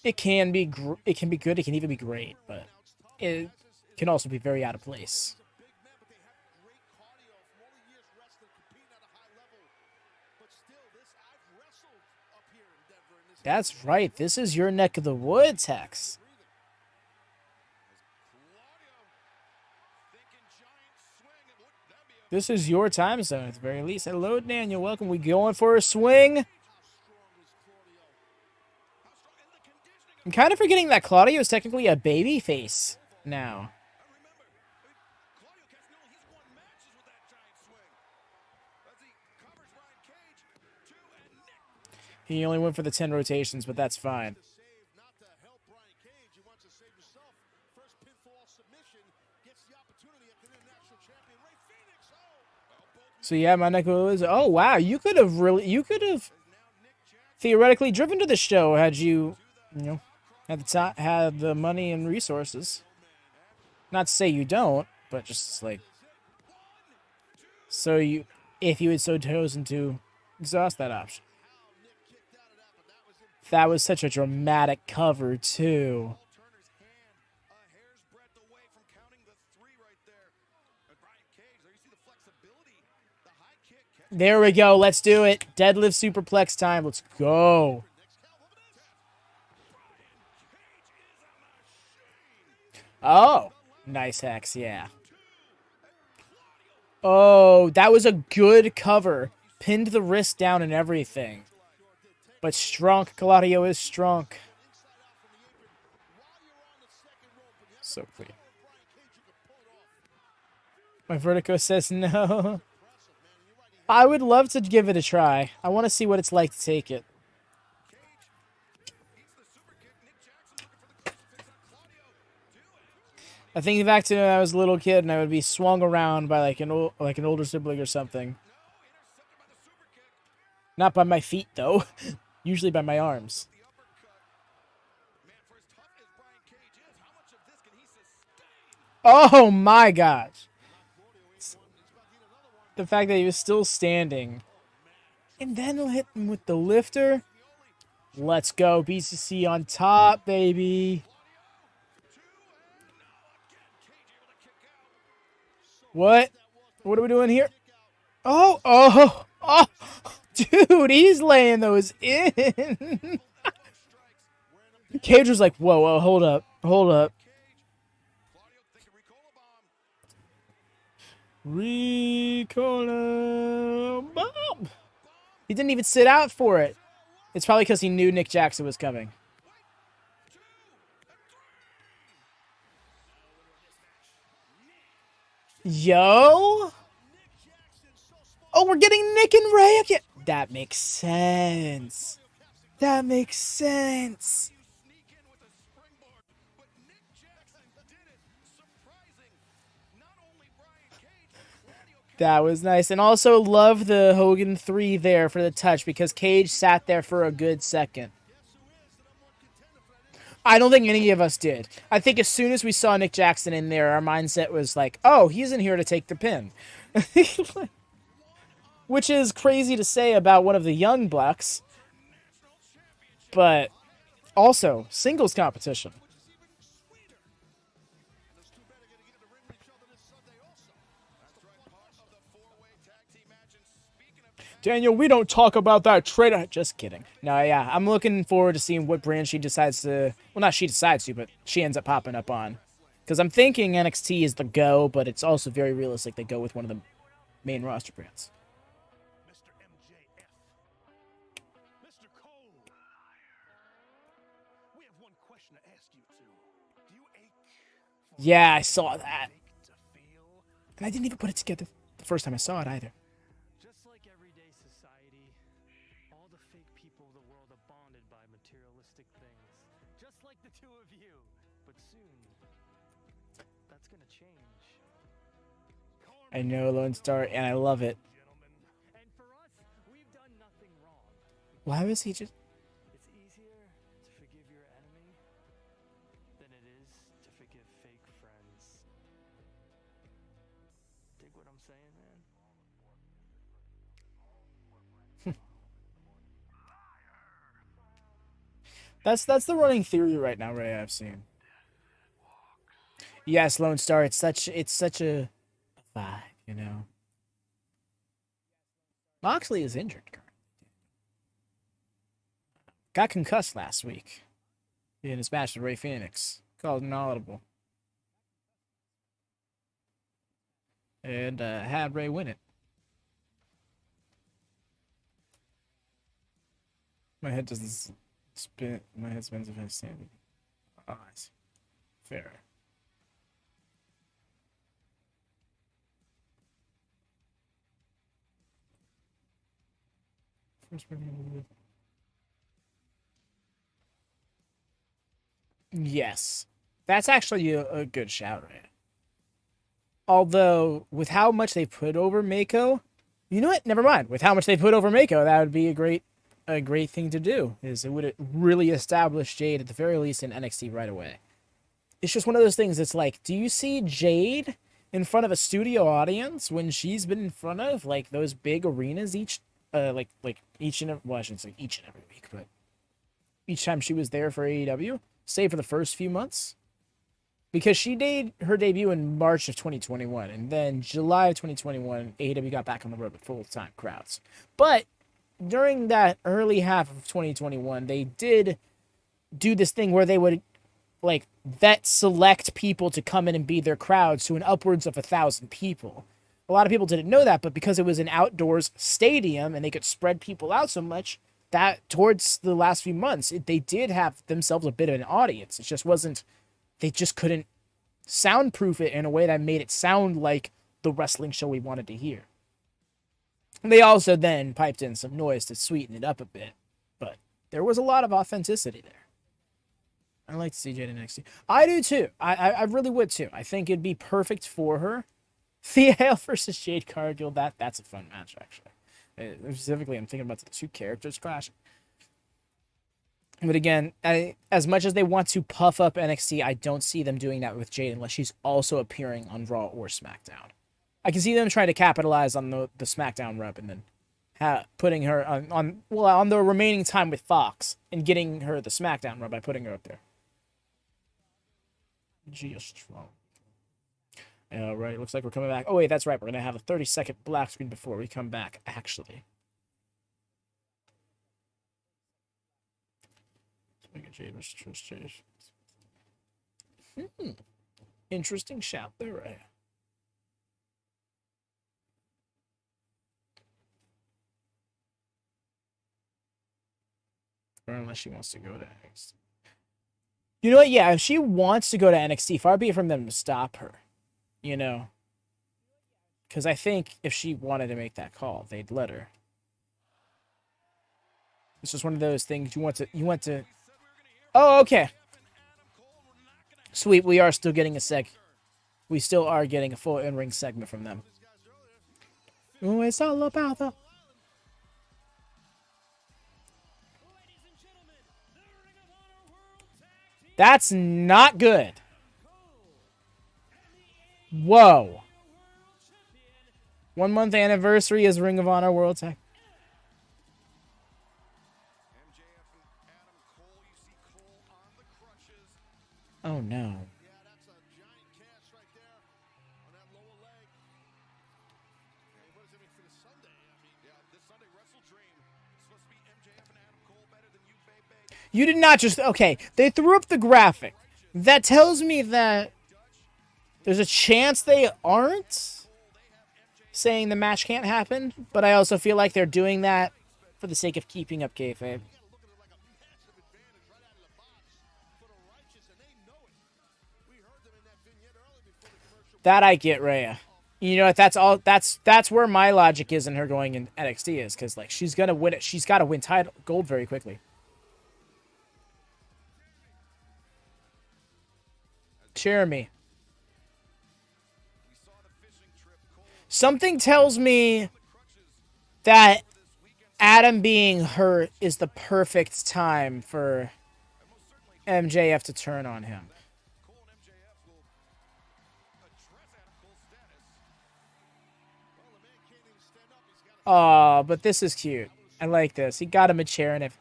Speaker 1: It can be good, it can even be great, but it can also be very out of place. That's right. This is your neck of the woods, Hex. This is your time zone at the very least. Hello, Daniel. Welcome. We going for a swing? I'm kind of forgetting that Claudio is technically a baby face now.
Speaker 2: Claudio Castagnoli, he's won matches with that giant swing. As he covers Brian Cage, 2 and Nick.
Speaker 1: He only went for the 10 rotations, but that's fine.
Speaker 2: Not to help Brian Cage, he wants to save himself. First pinfall submission gets the opportunity at the international champion Ray Fenix.
Speaker 1: So yeah, my neck was. Oh wow, you could have theoretically driven to the show had you know, had the money and resources. Not to say you don't, but just like, so you, if you had so chosen to exhaust that option. That was such a dramatic cover too.
Speaker 2: Turner's hand a hair's breadth away from counting the 3 right there. And Brian Cage, there you see the flexibility. The high kick.
Speaker 1: There we go. Let's do it. Deadlift superplex time. Let's go. Oh, nice Hex, yeah. Oh, that was a good cover. Pinned the wrist down and everything. But strong, Claudio is strong. So clean. My Vertigo says no. I would love to give it a try. I want to see what it's like to take it. I think back to when I was a little kid and I would be swung around by like an older sibling or something. Not by my feet though. Usually by my arms. Oh my gosh. The fact that he was still standing. And then he'll hit him with the lifter. Let's go. BCC on top, baby. What? What are we doing here? Oh. Dude, he's laying those in. Cage was like, whoa, hold up. Ricola bomb. He didn't even sit out for it. It's probably because he knew Nick Jackson was coming. Yo. Oh, we're getting Nick and Ray again. That makes sense. That was nice. And also love the Hogan 3 there for the touch because Cage sat there for a good second. I don't think any of us did. I think as soon as we saw Nick Jackson in there, our mindset was like, oh, he's in here to take the pin. Which is crazy to say about one of the Young Bucks. But also, singles competition. Daniel, we don't talk about that trade. Just kidding. No, yeah, I'm looking forward to seeing what brand she decides to... Well, not she decides to, but she ends up popping up on. Because I'm thinking NXT is the go, but it's also very realistic they go with one of the main roster brands.
Speaker 2: Mr. MJF. Mr. Cole. We have one question to ask you two. Do you ache for
Speaker 1: Yeah, I saw that.
Speaker 2: to feel?
Speaker 1: And I didn't even put it together the first time I saw it either.
Speaker 5: Just like everyday society, all the fake people bonded by materialistic things, just like the two of you. But soon, that's gonna change.
Speaker 1: I know, Lone Star, and I love it.
Speaker 5: And for us, we've done nothing wrong.
Speaker 1: Why was he just...
Speaker 5: It's easier to forgive your enemy than it is to forgive fake friends. Dig what I'm saying, man?
Speaker 1: That's the running theory right now, Ray, I've seen. Yes, Lone Star, it's such a vibe, you know. Moxley is injured currently. Got concussed last week in his match with Ray Phoenix. Called an audible. And had Ray win it. My head doesn't spin. My head spins if I stand. Oh, I see. Fair. Yes. That's actually a good shout, right? Although, with how much they put over Mako, you know what? Never mind. With how much they put over Mako, that would be a great thing to do. Is it would really establish Jade at the very least in NXT right away. It's just one of those things. It's like, do you see Jade in front of a studio audience when she's been in front of like those big arenas each each and every, well, I shouldn't say each and every week, but each time she was there for AEW, save for the first few months? Because she made her debut in March of 2021, and then July of 2021, AEW got back on the road with full-time crowds. But during that early half of 2021, they did do this thing where they would, like, vet select people to come in and be their crowds to an upwards of 1,000 people. A lot of people didn't know that, but because it was an outdoors stadium and they could spread people out so much, that towards the last few months, they did have themselves a bit of an audience. It just wasn't... They just couldn't soundproof it in a way that made it sound like the wrestling show we wanted to hear. They also then piped in some noise to sweeten it up a bit, but there was a lot of authenticity there. I like to see Jade in NXT. I do too. I really would too. I think it'd be perfect for her. Thea Hale versus Jade Cargill, that's a fun match, actually. Specifically, I'm thinking about the two characters clashing. But again, as much as they want to puff up NXT, I don't see them doing that with Jade unless she's also appearing on Raw or SmackDown. I can see them trying to capitalize on the SmackDown rep and then putting her on the remaining time with Fox and getting her the SmackDown rep by putting her up there. Gia Strong. All right, looks like we're coming back. Oh, wait, that's right. We're going to have a 30-second black screen before we come back, actually. Interesting shout there, right? Or unless she wants to go to NXT. You know what? Yeah, if she wants to go to NXT, far be it from them to stop her. You know? Because I think if she wanted to make that call, they'd let her. It's just one of those things you want to... Oh, okay. Sweet, we are still getting we still are getting a full in-ring segment from them. Oh, it's all about the... That's not good. Whoa. 1 month anniversary is Ring of Honor World Tag. Oh no.
Speaker 2: Yeah, that's a giant cast right there on that lower leg. Hey, what does it mean for this Sunday? I mean, yeah, this Sunday Wrestle Dream. It's supposed to be MJF and Adam Cole better than you, baby.
Speaker 1: You did not just... Okay, they threw up the graphic. That tells me that there's a chance they aren't saying the match can't happen, but I also feel like they're doing that for the sake of keeping up kayfabe. That I get, Rhea. You know what? That's where my logic is in her going in NXT is because like she's gonna win it. She's got to win title gold very quickly. mature me. Something tells me that Adam being hurt is the perfect time for MJF to turn on him. Oh, but this is cute. I like this. He got him a chair and if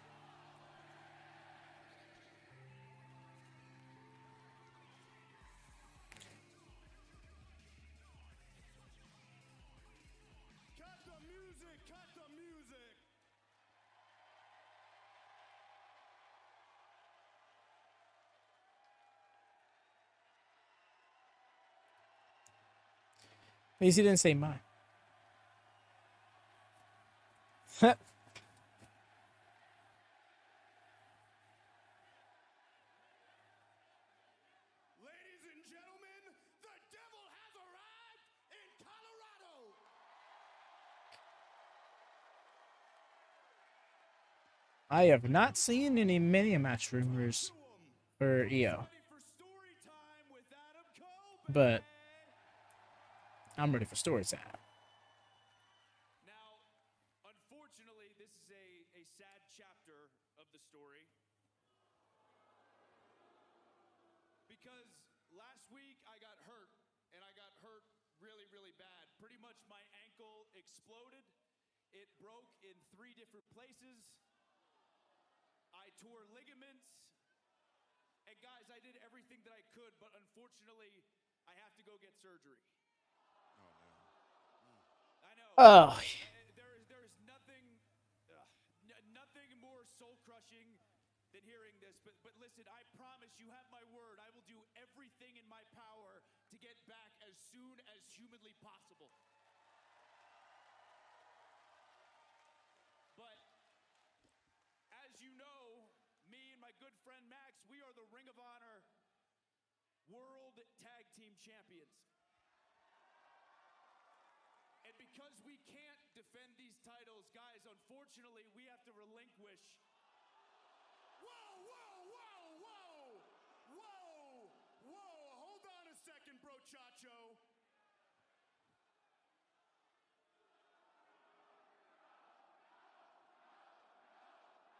Speaker 1: at least he didn't say mine.
Speaker 2: Ladies and gentlemen, the devil has arrived in Colorado.
Speaker 1: I have not seen any mini match rumors for EO,
Speaker 2: For story time with Adam Cole.
Speaker 1: but I'm ready for story time.
Speaker 5: Now, unfortunately, this is a sad chapter of the story. Because last week I got hurt, and I got hurt really, really bad. Pretty much my ankle exploded. It broke in 3 different places. I tore ligaments. And guys, I did everything that I could, but unfortunately, I have to go get surgery. I know.
Speaker 1: Oh,
Speaker 5: There is nothing, nothing more soul crushing than hearing this. But listen, I promise you have my word. I will do everything in my power to get back as soon as humanly possible. But as you know, me and my good friend Max, we are the Ring of Honor World Tag Team Champions. And because we can't defend these titles, guys, unfortunately, we have to relinquish.
Speaker 2: Whoa, whoa, whoa, whoa, whoa, whoa. Hold on a second, bro, Chacho.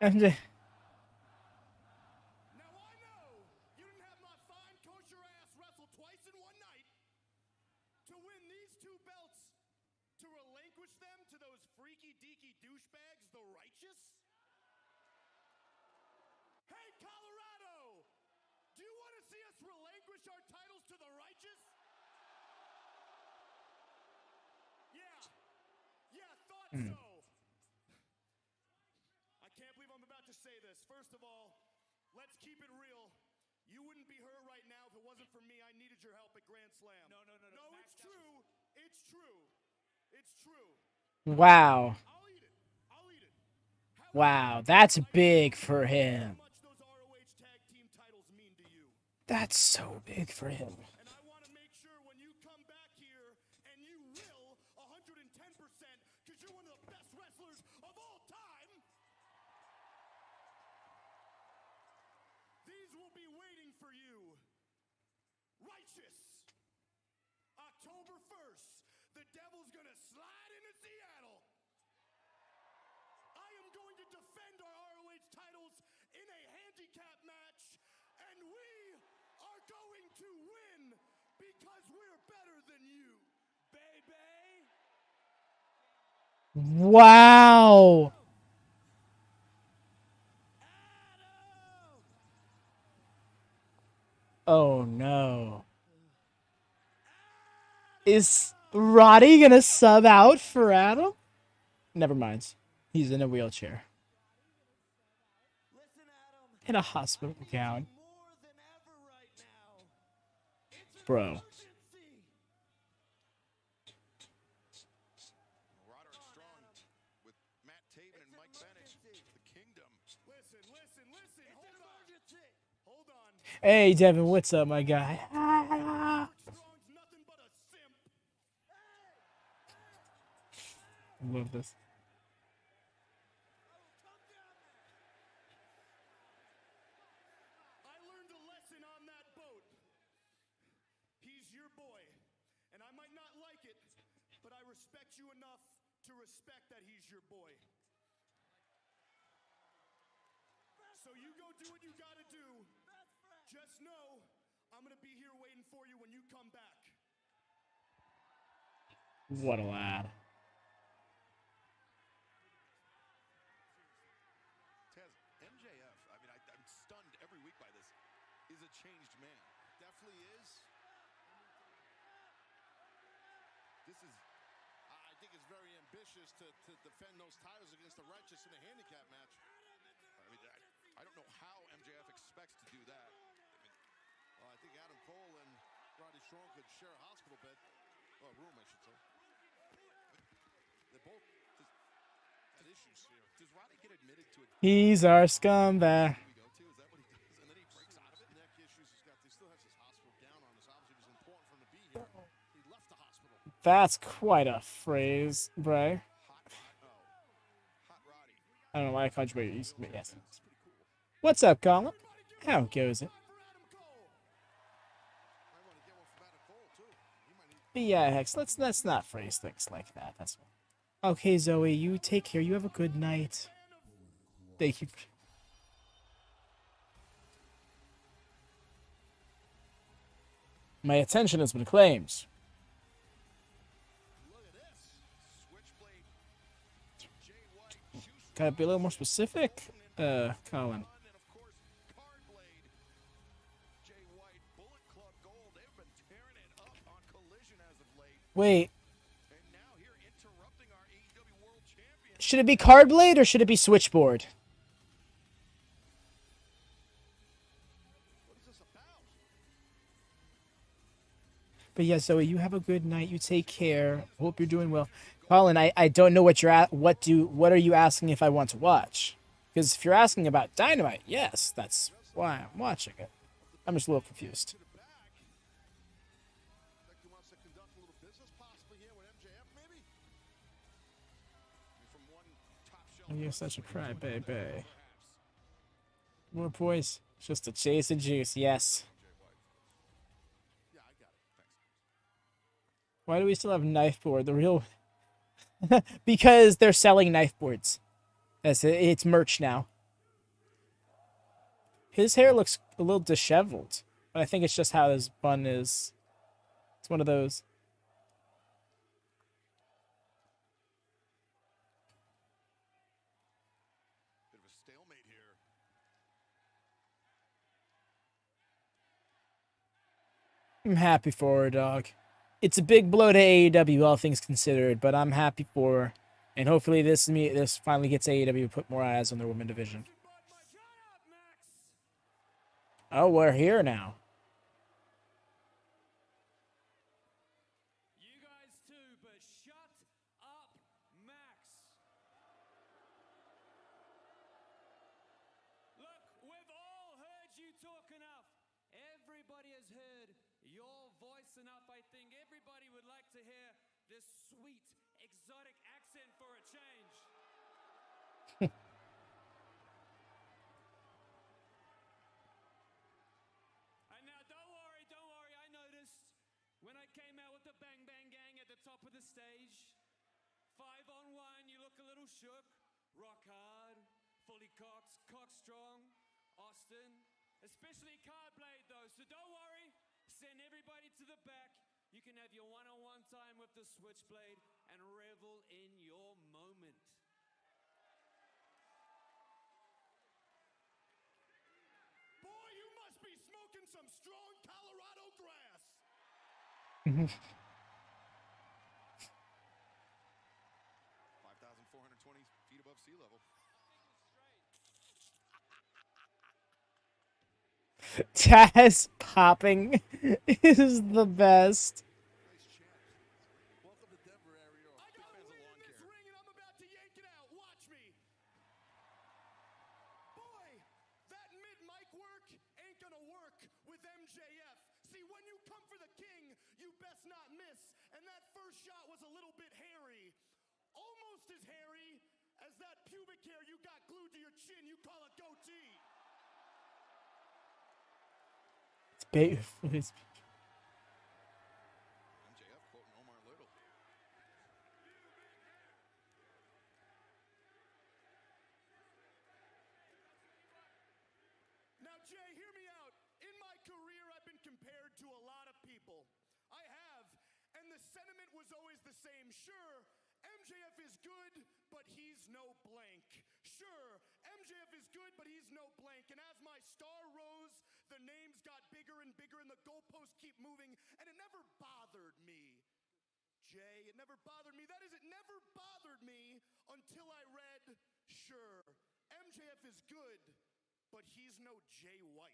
Speaker 1: MJ.
Speaker 2: Now I know you didn't have my fine kosher ass wrestle twice in one night to win these 2 belts, to relinquish them to those freaky deaky douchebags, the righteous? Hey, Colorado! Do you want to see us relinquish our titles to the righteous? Yeah, thought so. I can't believe I'm about to say this. First of all, let's keep it real. You wouldn't be hurt right now if it wasn't for me. I needed your help at Grand Slam.
Speaker 5: No.
Speaker 2: No,
Speaker 5: Max,
Speaker 2: it's true. It's true. It's true.
Speaker 1: Wow.
Speaker 2: I'll eat it. I'll eat it.
Speaker 1: Wow, that's big for him.
Speaker 2: How much those ROH tag team titles mean to you?
Speaker 1: That's so big for him.
Speaker 2: And I want to make sure when you come back here, and you will 110%, because you're one of the best wrestlers of all time, these will be waiting for you. Righteous. October 1st, the Devil's going to slide into Seattle. I am going to defend our ROH titles in a handicap match, and we are going to win because we're better than you, baby.
Speaker 1: Wow. Oh no. Is Roddy gonna sub out for Adam? Never mind. He's in a wheelchair.
Speaker 2: Listen, Adam.
Speaker 1: In a hospital gown.
Speaker 2: More than ever right now. It's an
Speaker 1: Bro.
Speaker 2: emergency.
Speaker 8: Roderick Strong with Matt Taven and Mike Bennett, the Kingdom.
Speaker 2: Listen. Hold on.
Speaker 1: Hey Devin, what's up, my guy?
Speaker 2: Strong's nothing but a simp.
Speaker 1: I love this.
Speaker 2: I learned a lesson on that boat. your boy. And I might not like it, but I respect you enough to respect that he's your boy. So you go do what you gotta do. Just know I'm gonna be here waiting for you when you come back.
Speaker 1: What a lad.
Speaker 8: Taz, MJF, I mean, I'm stunned every week by this, is a changed man. Definitely is. This is, I think it's very ambitious to defend those titles against the righteous in a handicap match. I mean, I don't know how MJF expects to do that. Well, I think Adam Cole and Roddy Strong could share a hospital bed. Or a room, I should say. They both had issues here. Does Roddy get admitted to it?
Speaker 1: He's our scumbag.
Speaker 8: We go to? Is that what he does? And then he breaks out of it? Neck issues. He still has his hospital gown on. It's obviously it was important for him to be here. He left the hospital.
Speaker 1: That's quite a phrase, Bray.
Speaker 8: Hot Roddy.
Speaker 1: I don't know why I called you Bray. Yes. What's up, Colin? How goes it? But yeah, Hex, let's not phrase things like that. That's all. Okay, Zoe, you take care. You have a good night. Thank you. My attention has been claimed. Gotta be a little more specific, Colin. Wait. Should it be Card Blade or should it be Switchboard? But yeah, Zoe, you have a good night. You take care. Hope you're doing well. Colin, I don't know what you're at. What are you asking if I want to watch? Because if you're asking about Dynamite, yes, that's why I'm watching it. I'm just a little confused. You're such a crybaby. More boys, just a chase of juice, yes. Why do we still have knife board? The real... because they're selling knife boards. It's merch now. His hair looks a little disheveled, but I think it's just how his bun is. It's one of those.
Speaker 8: Bit of a stalemate here.
Speaker 1: I'm happy for her, dog. It's a big blow to AEW, all things considered, but I'm happy for her. And hopefully this finally gets AEW to put more eyes on their women division. Oh, we're here now.
Speaker 5: You guys too, but shut up, Max. Look, we've all heard you talk enough. Everybody has heard your voice enough. I think everybody would like to hear this sweet, exotic accent for a change. And now, don't worry, I noticed when I came out with the Bang Bang Gang at the top of the stage, 5-on-1, you look a little shook, rock hard, fully cocked, cock strong, Austin, especially Card Blade though, so don't worry, send everybody to the back. You can have your one-on-one time with the Switchblade and revel in your moment.
Speaker 2: Boy, you must be smoking some strong Colorado grass.
Speaker 8: 5,420 feet above sea level.
Speaker 1: Taz popping is the best.
Speaker 8: Nice chant. Welcome to Denver, Ariel.
Speaker 2: I got a wing in this ring and I'm about to yank it out. Watch me. Boy, that mid-mic work ain't gonna work with MJF. See, when you come for the king, you best not miss. And that first shot was a little bit hairy. Almost as hairy as that pubic hair you got glued to your chin you call a goatee. Jay, hear me out. In my career, I've been compared to a lot of people. I have, and the sentiment was always the same. Sure, MJF is good, but he's no blank. Sure, MJF is good, but he's no blank. And as my star rose, the names got bigger and bigger, and the goalposts keep moving, and it never bothered me. Jay, it never bothered me. That is, it never bothered me until I read, sure, MJF is good, but he's no Jay White.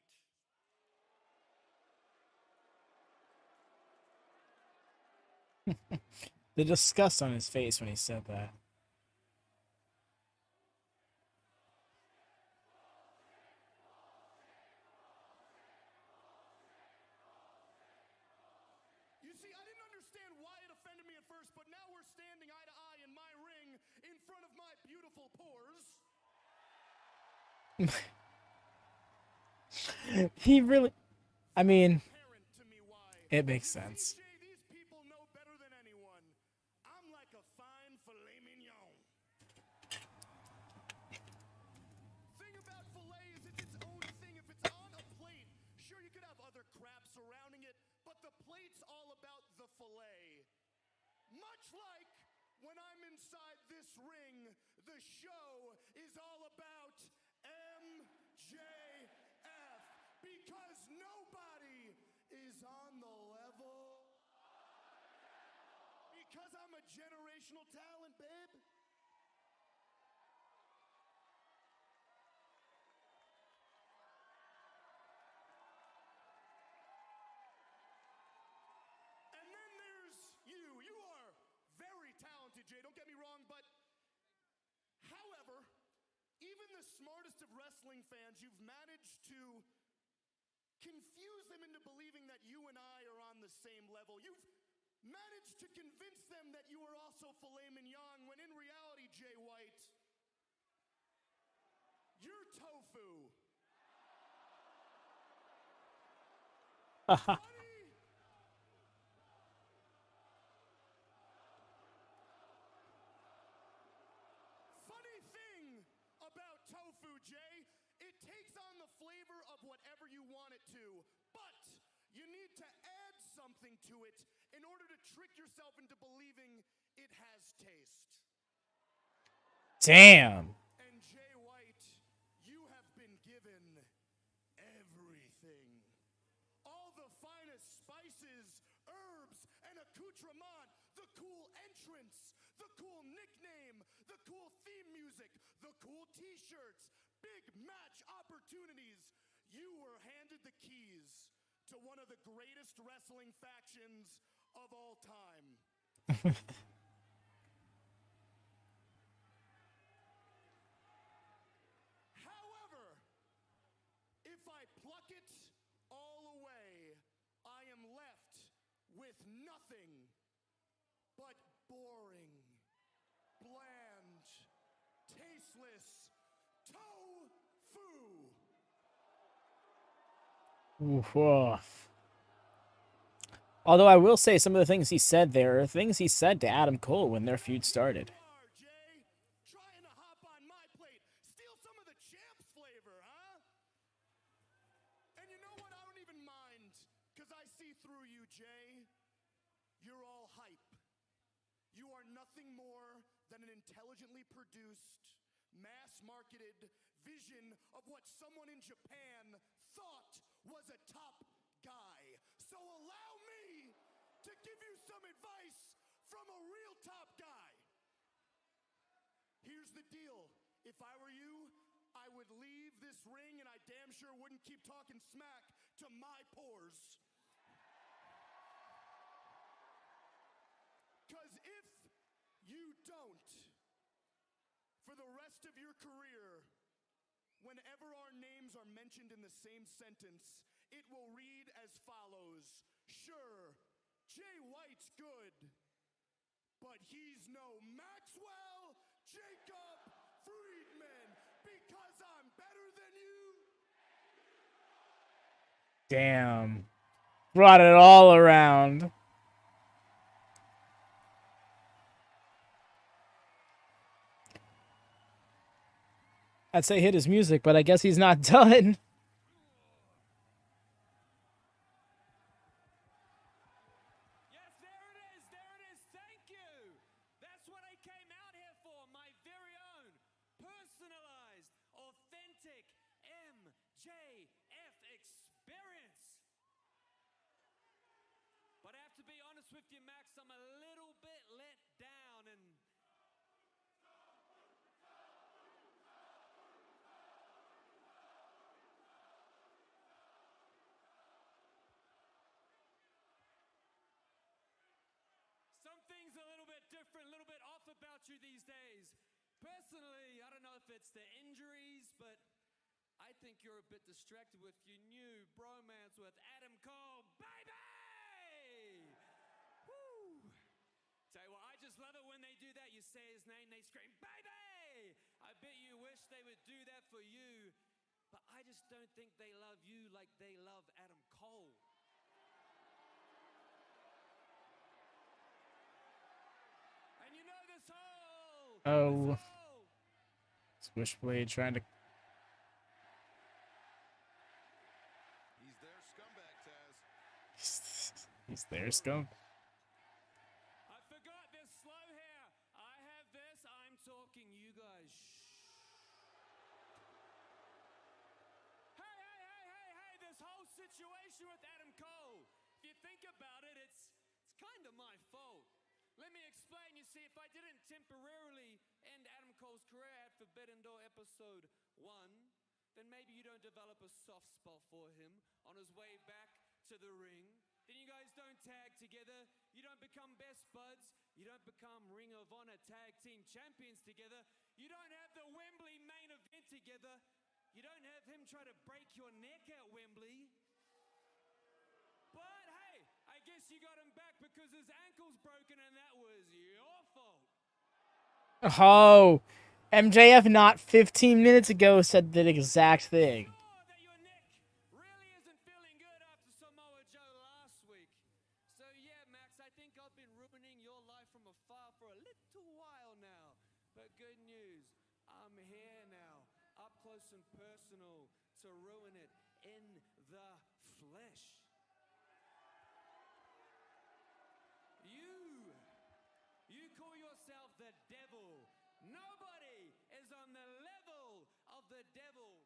Speaker 1: The disgust on his face when he said that.
Speaker 2: You see, I didn't understand why it offended me at first, but now we're standing eye to eye in my ring in front of my beautiful pores.
Speaker 1: He really, I mean,
Speaker 2: Apparent to me why.
Speaker 1: it makes sense.
Speaker 2: Jay, these people know better than anyone. I'm like a fine filet mignon. Thing about filet is it's its own thing. If it's on a plate, sure you could have other crap surrounding it, but the plate's all about the filet. Much like when I'm inside this ring, the show is all about MJF, because nobody is on the level. Because I'm a generational talent, babe. And then there's you. You are very talented, Jay. Don't get me wrong, but however, even the smartest of wrestling fans, you've managed to confuse them into believing that you and I are on the same level. You've managed to convince them that you are also filet mignon, when in reality, Jay White, you're tofu. Funny thing about tofu, Jay, it takes on the flavor of whatever you want it to, but you need to add something to it in order to trick yourself into believing it has taste.
Speaker 1: Damn.
Speaker 2: And Jay White, you have been given everything. All the finest spices, herbs, and accoutrement, the cool entrance, the cool nickname, the cool theme music, the cool t-shirts, big match opportunities. You were handed the keys to one of the greatest wrestling factions of all time. However, if I pluck it all away, I am left with nothing but boring, bland, tasteless tofu.
Speaker 1: Whoa. Although I will say some of the things he said there are things he said to Adam Cole when their feud started.
Speaker 2: Jay, trying to hop on my plate, steal some of the champ's flavor, huh? And you know what? I don't even mind, because I see through you, Jay. You're all hype. You are nothing more than an intelligently produced, mass-marketed vision of what someone in Japan thought was a top guy. So allow me to give you some advice from a real top guy. Here's the deal. If I were you, I would leave this ring, and I damn sure wouldn't keep talking smack to my pores. Because if you don't, for the rest of your career, whenever our names are mentioned in the same sentence, it will read as follows. Sure, Jay White's good, but he's no Maxwell Jacob Friedman, because I'm better than you.
Speaker 1: Damn. Brought it all around. I'd say hit his music, but I guess he's not done.
Speaker 5: MJF experience. But I have to be honest with you, Max, I'm a little bit let down, and something's a little bit different, a little bit off about you these days. Personally, I don't know if it's the injuries, but I think you're a bit distracted with your new bromance with Adam Cole, baby! Woo! Tell you what, I just love it when they do that. You say his name, they scream, baby! I bet you wish they would do that for you, but I just don't think they love you like they love Adam Cole. And you know this whole...
Speaker 1: Oh. Switchblade trying to.
Speaker 8: He's their scumbag, Taz.
Speaker 1: He's there, scum.
Speaker 5: I forgot this slow hair. I have this. I'm talking. You guys. Shh. Hey. This whole situation with Adam Cole. If you think about it, it's kind of my fault. Let me explain. You see, if I didn't temporarily end Adam Cole's career at Forbidden Door episode 1, then maybe you don't develop a soft spot for him on his way back to the ring. Then you guys don't tag together. You don't become best buds. You don't become Ring of Honor tag team champions together. You don't have the Wembley main event together. You don't have him try to break your neck at Wembley. But hey, I guess you got him back because his ankle's broken and that was your fault.
Speaker 1: Oh, MJF not 15 minutes ago said the exact thing.
Speaker 5: Sure that your neck really isn't feeling good after Samoa Joe last week. So yeah, Max, I think I've been ruining your life from afar for a little while now. But good news, I'm here now, up close and personal, to ruin it in the flesh. You call yourself the devil. Nobody is on the level of the devil.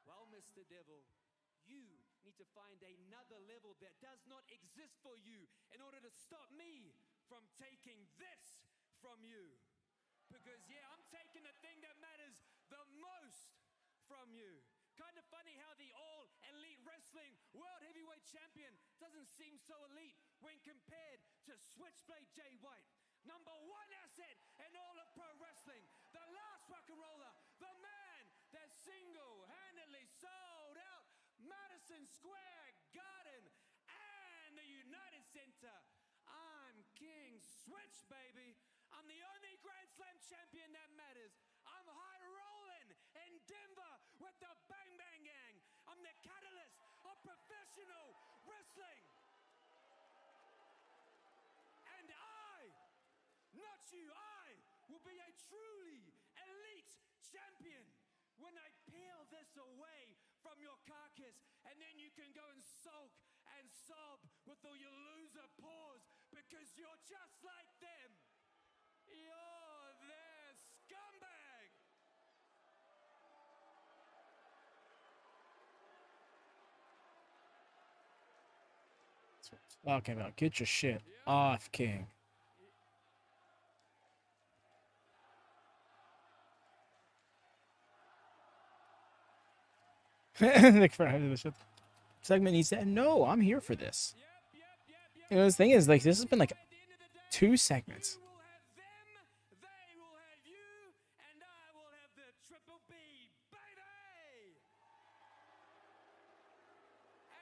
Speaker 5: Well, Mr. Devil, you need to find another level that does not exist for you in order to stop me from taking this from you. Because, yeah, I'm taking the thing that matters the most from you. Kind of funny how the all-elite wrestling world heavyweight champion doesn't seem so elite when compared to Switchblade Jay White. Number one asset in all of pro wrestling. The last rock and roller. The man that single-handedly sold out Madison Square Garden and the United Center. I'm King Switch, baby. I'm the only Grand Slam champion that matters. I'm high rolling in Denver with the Bang Bang Gang. I'm the catalyst of professional wrestling. And not you, I will be a truly elite champion when I peel this away from your carcass, and then you can go and sulk and sob with all your loser paws because you're just like them. You're their scumbag.
Speaker 1: That's what I'm talking about. Get your shit off, King. The segment he said, no, I'm here for this. You know, the thing is, like, this has been like 2 segments.
Speaker 5: You will have them, they will have you, and I will have the Triple B, baby!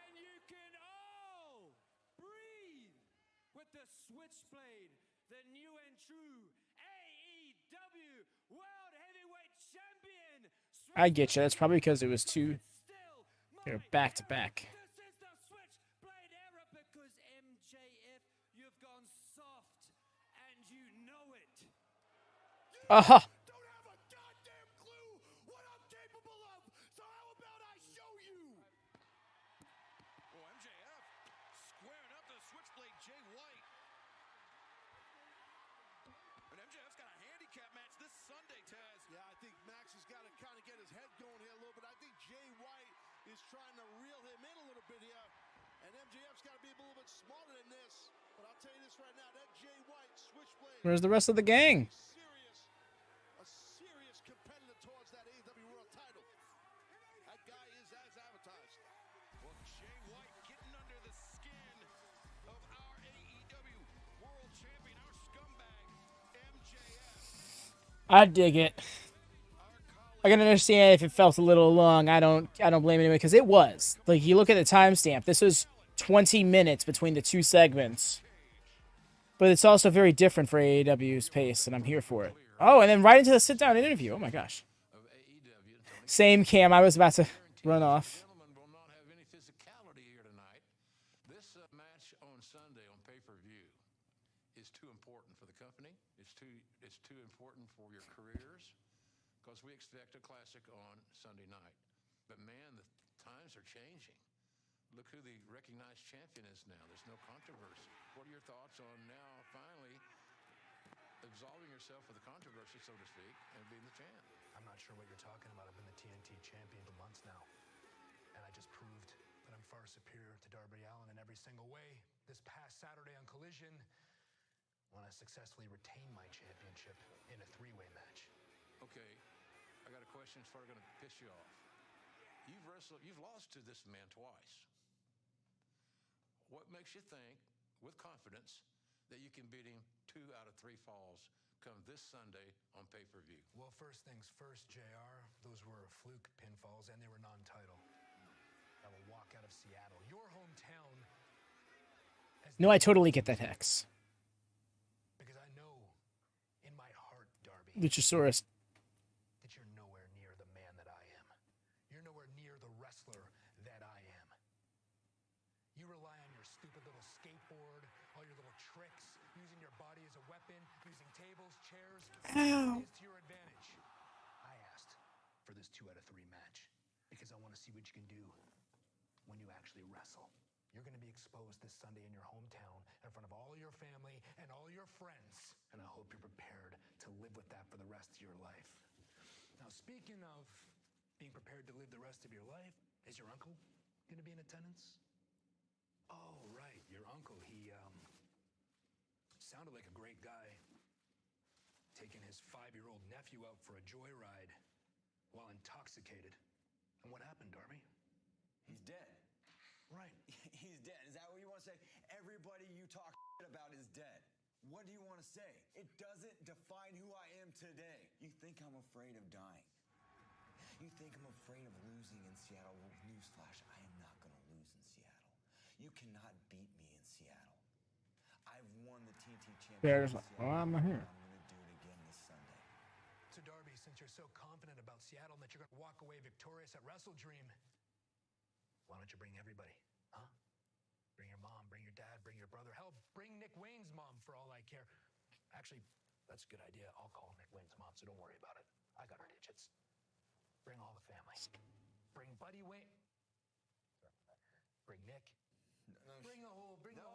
Speaker 5: And you can all breathe with the Switchblade, the new and true AEW World Heavyweight Champion.
Speaker 1: I get you. That's probably because it was 2. They're back to back.
Speaker 5: This is the Switchblade era because MJF, you've gone soft and you know it.
Speaker 1: Aha!
Speaker 2: Don't have a goddamn clue what I'm capable of, so how about I show you?
Speaker 8: Oh, MJF squaring up to Switchblade Jay White. And MJF's got a handicap match this Sunday, Taz.
Speaker 2: Yeah, I think Max has got to kind of get his head going here a little bit. I think Jay White
Speaker 8: it here. And MJF's got to be a little bit smarter than this. But I'll tell you this right now, that Jay White switchblade.
Speaker 1: Where's the rest of the gang?
Speaker 8: A serious competitor towards that AEW World title. That guy is as advertised.
Speaker 2: Well, Jay White getting under the skin of our AEW World Champion, our scumbag, MJF.
Speaker 1: I dig it. I can understand if it felt a little long. I don't blame anyone because it was. Like, you look at the timestamp. This was 20 minutes between the two segments. But it's also very different for AEW's pace, and I'm here for it. Oh, and then right into the sit-down interview. Oh, my gosh. Same cam. I was about to run off.
Speaker 2: Gentlemen will not have any physicality here tonight. This match on Sunday on pay-per-view is too important for the company. It's too important for your careers because we expect a classic on Sunday night. But man, the times are changing. Look who the recognized champion is now. There's no controversy. What are your thoughts on now finally absolving yourself of the controversy, so to speak, and being the champ?
Speaker 9: I'm not sure what you're talking about. I've been the TNT champion for months now. And I just proved that I'm far superior to Darby Allin in every single way. This past Saturday on Collision, when I successfully retained my championship in a three-way match.
Speaker 2: Okay, I got a question that's probably going to piss you off. You've lost to this man twice. What makes you think, with confidence, that you can beat him 2 out of 3 falls come this Sunday on pay-per-view?
Speaker 9: Well, first things first, JR. Those were fluke pinfalls, and they were non-title. I will walk out of Seattle, your hometown.
Speaker 1: No, I totally get that, Hex.
Speaker 9: Because I know in my heart, Darby,
Speaker 1: Luchasaurus.
Speaker 9: that you're nowhere near the man that I am. You're nowhere near the wrestler that I am. You rely on your stupid little skateboard, all your little tricks, using your body as a weapon, using tables, chairs.
Speaker 1: Ow.
Speaker 9: It is to your advantage. I asked for this 2 out of 3 match because I want to see what you can do when you actually wrestle. You're going to be exposed this Sunday in your hometown in front of all your family and all your friends. And I hope you're prepared to live with that for the rest of your life. Now, speaking of being prepared to live the rest of your life, is your uncle going to be in attendance? Oh, right, your uncle. He sounded like a great guy, taking his 5-year-old nephew out for a joyride while intoxicated. And what happened, Darby?
Speaker 7: He's dead.
Speaker 9: Right.
Speaker 7: He's dead. Is that what you want to say? Everybody you talk about is dead. What do you want to say? It doesn't define who I am today. You think I'm afraid of dying? You think I'm afraid of losing in Seattle? Well, newsflash, I am not going to lose in Seattle. You cannot beat me in Seattle. I've won the TNT
Speaker 1: Bears
Speaker 7: championship.
Speaker 1: like, oh, I'm here.
Speaker 7: I'm going to do it again this Sunday.
Speaker 9: So, Darby, since you're so confident about Seattle and that you're going to walk away victorious at Wrestle Dream, why don't you bring everybody, huh? Bring your mom, bring your dad, bring your brother. Hell, bring Nick Wayne's mom for all I care. Actually, that's a good idea. I'll call Nick Wayne's mom, so don't worry about it. I got her digits. Bring all the family. Bring Buddy Wayne. Bring Nick. Bring the whole crew.
Speaker 7: No.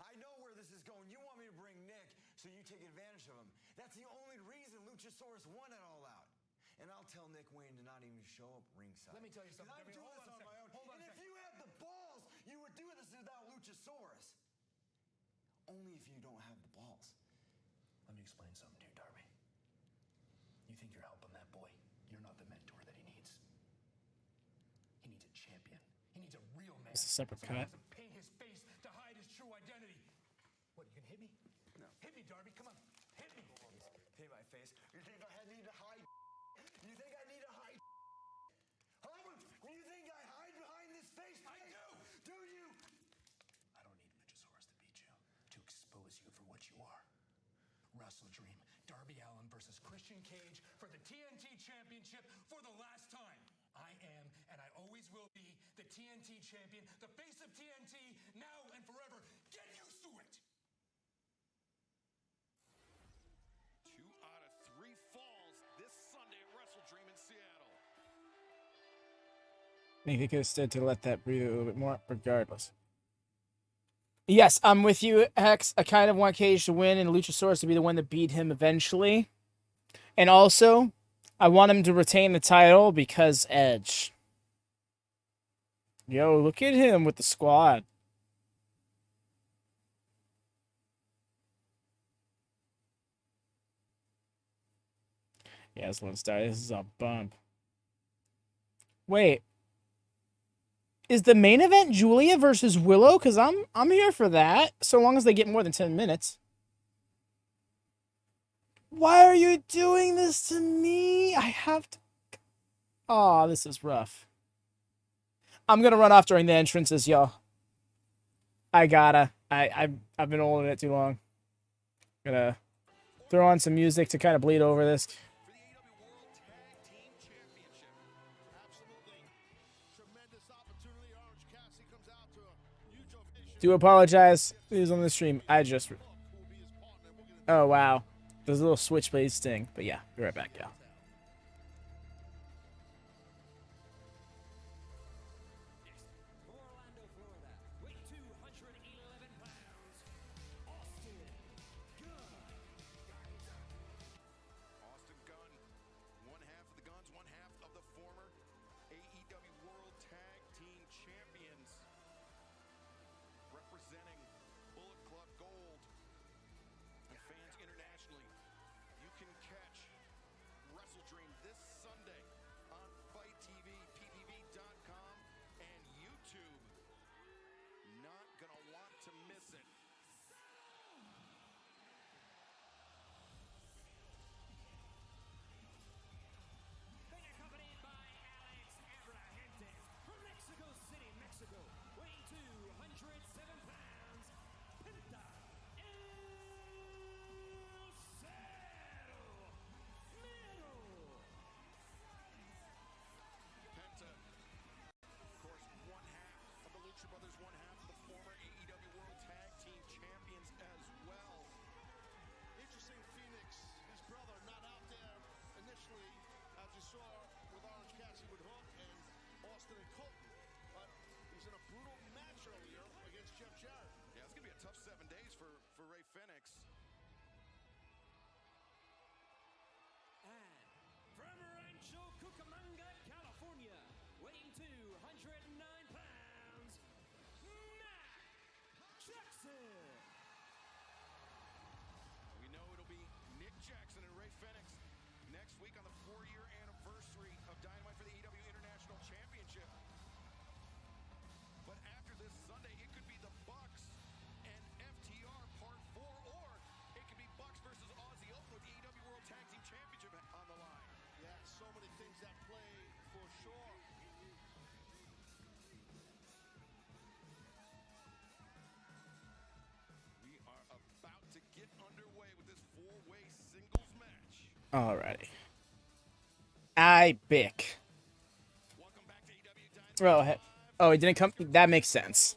Speaker 7: I know where this is going. You want me to bring Nick so you take advantage of him. That's the only reason Luchasaurus won it all out. And I'll tell Nick Wayne to not even show up ringside.
Speaker 9: Let me tell you something.
Speaker 7: I'm doing
Speaker 9: Hold
Speaker 7: this
Speaker 9: on a
Speaker 7: on
Speaker 9: second.
Speaker 7: my own.
Speaker 9: Hold on
Speaker 7: And
Speaker 9: a
Speaker 7: if
Speaker 9: second.
Speaker 7: you had the balls, you would do this without Luchasaurus. Only if you don't have the balls.
Speaker 9: Let me explain something to you, Darby. You think you're helping that boy? You're not the mentor that he needs. He needs a champion. He needs a real man.
Speaker 1: It's a separate cut.
Speaker 9: Someone who doesn't paint his face to hide his true identity. What, you can hit me?
Speaker 7: No.
Speaker 9: Hit me, Darby. Come on. Hit me.
Speaker 7: Hit my face. You think I need to hide? You think I need to hide? Huh? You think I hide behind this face? I do. Do you?
Speaker 9: I don't need Luchasaurus to beat you, to expose you for what you are. Wrestle Dream, Darby Allin versus Christian Cage for the TNT Championship for the last time. I am, and I always will be, the TNT Champion, the face of TNT, now and forever. Get used to it!
Speaker 2: 2 out of 3 falls this Sunday at Wrestle Dream in Seattle.
Speaker 1: I think they could have stood to let that breathe a little bit more, regardless. Yes, I'm with you, Hex. I kind of want Cage to win and Luchasaurus to be the one to beat him eventually. And also, I want him to retain the title because Edge. Yo, look at him with the squad. Yeah, this one's started. This is a bump. Wait. Is the main event Julia versus Willow? Because I'm here for that, so long as they get more than 10 minutes. Why are you doing this to me? I have to... Oh, this is rough. I'm gonna run off during the entrances, y'all. I gotta. I've been holding it too long. Gonna throw on some music to kind of bleed over this.
Speaker 8: For the AEW World Tag Team Championship. Absolutely tremendous opportunity. Orange Cassidy comes out to a huge ovation.
Speaker 1: Do apologize. Who's on the stream? I just... Oh, wow. There's a little switchblade sting. But yeah, be right back, y'all.
Speaker 5: Orlando, Florida, weight 211 pounds, Austin Gunn.
Speaker 8: Austin Gunn, one half of the Guns, one half of the former AEW World Tag Team Champions, representing Bullet Club Gold. And fans internationally, you can catch Wrestle Dream this Sunday on Fight TV, PPV.com, and YouTube. Not gonna want to miss it.
Speaker 5: Being accompanied by Alex Abrahantes from Mexico City, Mexico, weighing 207 pounds, Penta El Cero Miedo.
Speaker 8: Penta, of course, one half of the Lucha Brothers, one half of the former AEW World Tag Team Champions as well. Interesting, Fenix, his brother, not out there initially, as you saw with Orange Cassidy with Hook and Austin and Colton. But he's in a brutal match earlier against Jeff Jarrett. Yeah, it's going to be a tough 7 days for Ray Fenix.
Speaker 5: And from Rancho Cucamonga, California, weighing 209 pounds, Matt Jackson.
Speaker 8: We know it'll be Nick Jackson and Ray Fenix next week on the 4-year anniversary of Dynamite for the AEW International Championship. But after this Sunday, it could be the Bucks and FTR Part 4, or it could be Bucks versus Aussie Open with the AEW World Tag Team Championship on the line. Yeah, so many things at play for sure. We are about to get underway with this 4-way singles match.
Speaker 1: Alrighty. I bick.
Speaker 8: Welcome back to AEW Dynamite.
Speaker 1: Oh, he didn't come. That makes sense.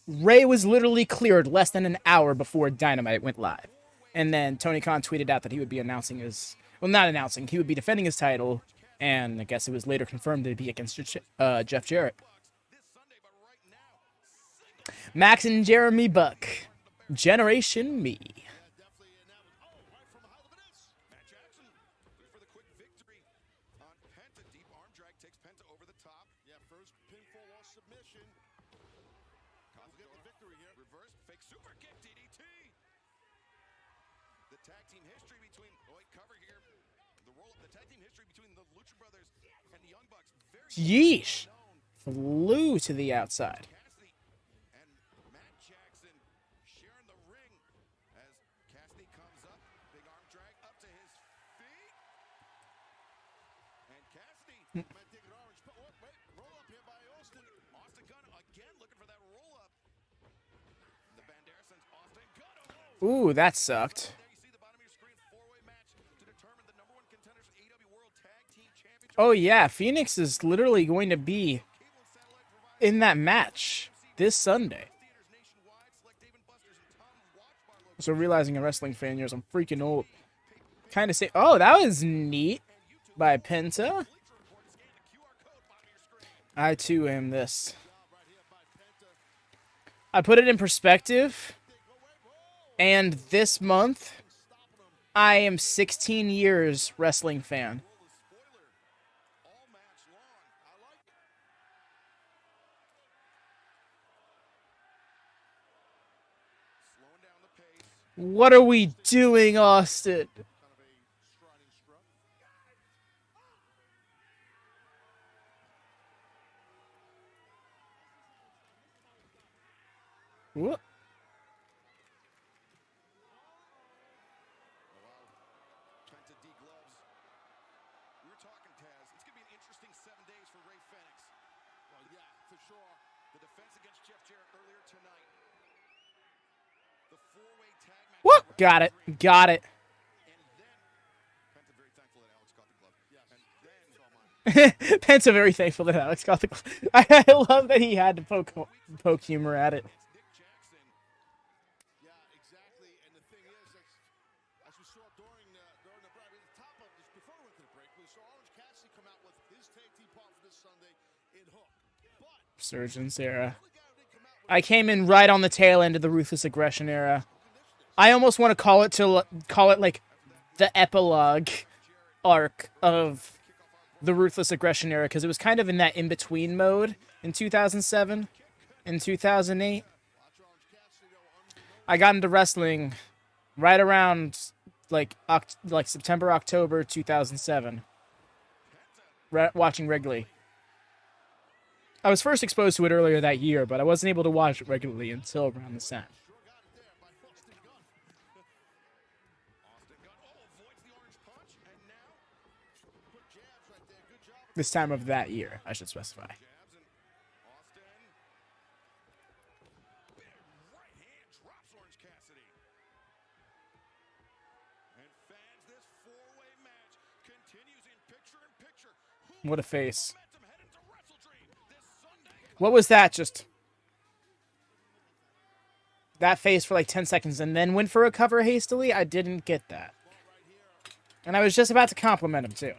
Speaker 1: Ray was literally cleared less than an hour before Dynamite went live. And then Tony Khan tweeted out that he would be announcing his... Well, not announcing. He would be defending his title. And I guess it was later confirmed that it'd be against Jeff Jarrett. Max and Jeremy Buck. Generation Me.
Speaker 8: Definitely, and that was, right from the high limit is Matt Jackson looking for the quick victory on Penta. Deep arm drag takes Penta over the top. Yeah, first pinfall or submission. We'll get the victory here. Reverse fake super kick DDT. The tag team history between cover here. The roll up. The tag team history between the Lucha Brothers and the Young Bucks. Very
Speaker 1: Yeesh.
Speaker 8: known.
Speaker 1: Flew to the outside.
Speaker 8: Cassidy and Matt Jackson sharing the ring as Cassidy comes up. Big arm drag up to his feet. And Cassidy might take an orange. Wait, roll up here by Austin. Austin Gunn again looking for that roll up. The Bandera sends Austin Gunn.
Speaker 1: Ooh, that sucked.
Speaker 8: There you see the bottom of your screen. 4-way match to determine the #1 contenders for AEW World Tag Team Championship.
Speaker 1: Oh, yeah. Phoenix is literally going to be in that match this Sunday.
Speaker 8: Theaters nationwide. Select Dave & Buster's and Tom Watch Bar
Speaker 1: So realizing a wrestling fan years, I'm freaking old. Kind of say, oh, that was neat by Penta. I too am this. I put it in perspective, and this month, I am 16 years wrestling fan.
Speaker 8: all match long. I like it.
Speaker 1: What are we doing, Austin?
Speaker 8: Kind of a striding strut.
Speaker 1: Whoop.
Speaker 8: Penta D gloves. We were talking, Taz. It's going to be an interesting 7 days for Ray Fenix. Well, yeah, for sure. The defense against Jeff Jarrett earlier tonight. The four-way tag match.
Speaker 1: Whoop. Got it. Got it.
Speaker 8: And then Penta very thankful that Alex got the glove. Yes. And then it's all mine.
Speaker 1: Penta very thankful that Alex got the. I love that he had to poke humor at it.
Speaker 8: Nick Jackson. Yeah, exactly. And the thing is, as we saw during the break, at the top of this, before we went to the break, we saw Orange Cassidy come out with his tag team partner this Sunday in Hook. But
Speaker 1: Surgeons era. I came in right on the tail end of the Ruthless Aggression era. I almost want to call it like the epilogue arc of the Ruthless Aggression era, because it was kind of in that in-between mode in 2007 and 2008. I got into wrestling right around like September, October 2007. Watching regularly. I was first exposed to it earlier that year, but I wasn't able to watch it regularly until around the same. This time of that year, I should specify. What a face. What was that? Just that face for like 10 seconds and then went for a cover hastily? I didn't get that. And I was just about to compliment him, too.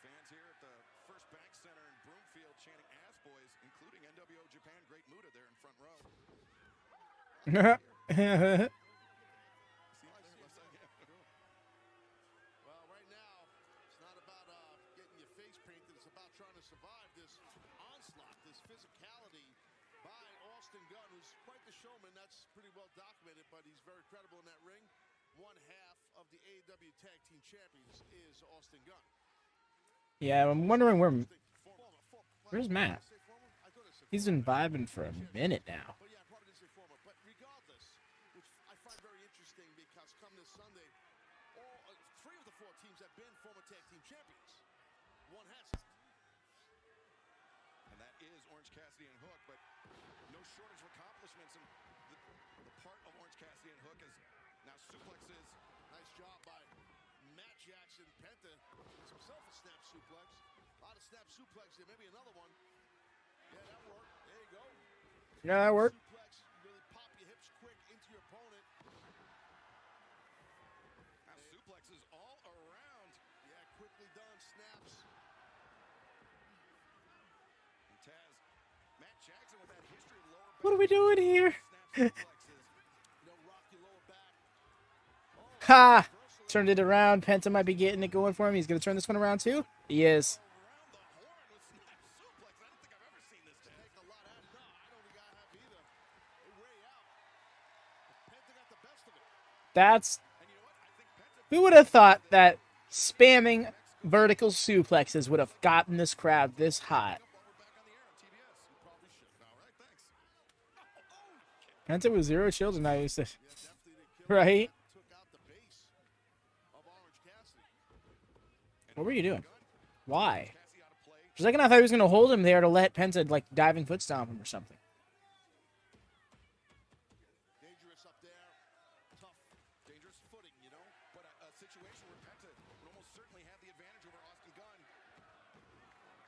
Speaker 8: Fans here at the First Bank Center in Broomfield chanting ass boys, including NWO Japan great Muda there in front row. Well, right now, it's not about getting your face painted. It's about trying to survive this onslaught, this physicality by Austin Gunn, who's quite the showman. That's pretty well documented, but he's very credible in that ring. One half of the AEW Tag Team Champions is Austin Gunn.
Speaker 1: Yeah, I'm wondering where's Matt? He's been vibing for a minute now.
Speaker 8: But yeah, I probably didn't say former. But regardless, which I find very interesting because come this Sunday, all 3 of the 4 teams have been former tag team champions. One hasn't. And that is Orange Cassidy and Hook, but no shortage of accomplishments. And the part of Orange Cassidy and Hook is now suplexes. Nice job by Matt Jackson. Penta gets himself a snap suplex. A lot of snap suplex there. Maybe another one. Yeah, that worked. There you go.
Speaker 1: Yeah, that worked.
Speaker 8: Suplex. Really pop your hips quick into your opponent. Now suplexes all around. Yeah, quickly done. Snaps. And Taz, Matt Jackson with that history of lower back.
Speaker 1: What are we doing here?
Speaker 8: Snap suplexes. Rock your lower back.
Speaker 1: Ha! Turned it around. Penta might be getting it going for him. He's going to turn this one around too? He is.
Speaker 8: Around the horn with snap suplex. I don't think I've ever seen this. Take a lot out. No, I don't think I have either. They way out. Penta got the best of it.
Speaker 1: That's...
Speaker 8: And you know what? I think Penta
Speaker 1: Who would have thought that spamming vertical suplexes would have gotten this crowd this hot?
Speaker 8: while we're back on the air on TBS. You probably should. All right, thanks.
Speaker 1: Penta with 0 children, I used to...
Speaker 8: Definitely the killer
Speaker 1: Right?
Speaker 8: took out the base of Orange Cassidy.
Speaker 1: What were you doing? Why?
Speaker 8: Cassidy out of play.
Speaker 1: For a second, I thought he was going to hold him there to let Penta, like, diving foot stomp him or something.
Speaker 8: Dangerous up there. Tough, dangerous footing, you know. But a situation where Penta would almost certainly have the advantage over Austin Gunn.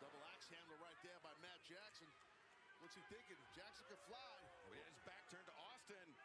Speaker 8: Double axe handle right there by Matt Jackson. What's he thinking? Jackson can fly. Oh, yeah, his back turned to Austin.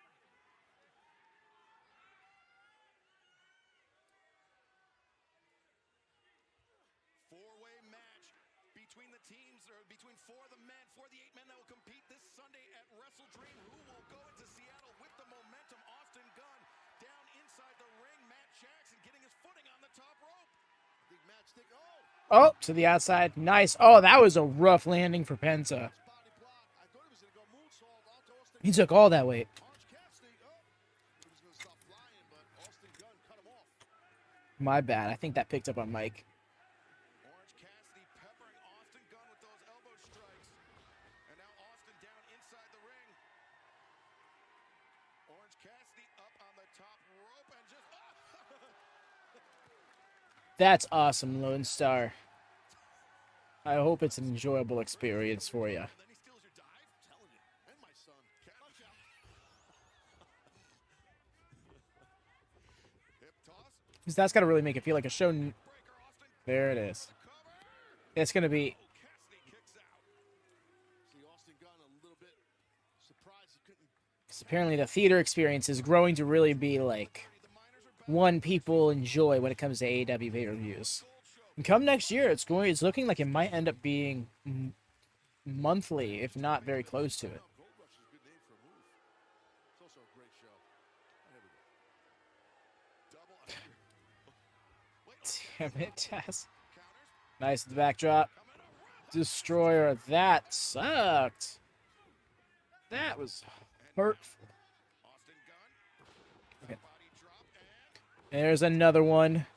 Speaker 8: Four-way match between the teams, or between 4 of the men, 4 of the 8 men that will compete this Sunday at Wrestle Dream. Who will go into Seattle with the momentum? Austin Gunn down inside the ring. Matt Jackson getting his footing on the top rope. I think Matt's thinking, oh,
Speaker 1: Oh, to the outside. Nice. Oh, that was a rough landing for Penta. He took all that weight. My bad. I think that picked up on Mike.
Speaker 8: Orange Cassidy peppering Austin Gunn with those elbow strikes. And now Austin down inside the ring. Orange Cassidy up on the top rope and just...
Speaker 1: That's awesome, Lone Star. I hope it's an enjoyable experience for you.
Speaker 8: Then he steals your dive? I'm telling you. And my son. Watch out. Hip toss.
Speaker 1: Because that's got to really make it feel like a show. There it is. It's going to be...
Speaker 8: Cassidy kicks out. See Austin Gunn a little bit surprised he couldn't...
Speaker 1: Because apparently the theater experience is growing to really be like one people enjoy when it comes to AEW pay-per-views. And come next year, it's looking like it might end up being monthly, if not very close to it.
Speaker 8: Gold Rush is a good name for a move. It's also a great show. There we go. Double...
Speaker 1: Damn it, Taz. Nice at the backdrop. Destroyer. That sucked. That was hurtful.
Speaker 8: Austin Gunn.
Speaker 1: Okay.
Speaker 8: Body drop and...
Speaker 1: There's another one.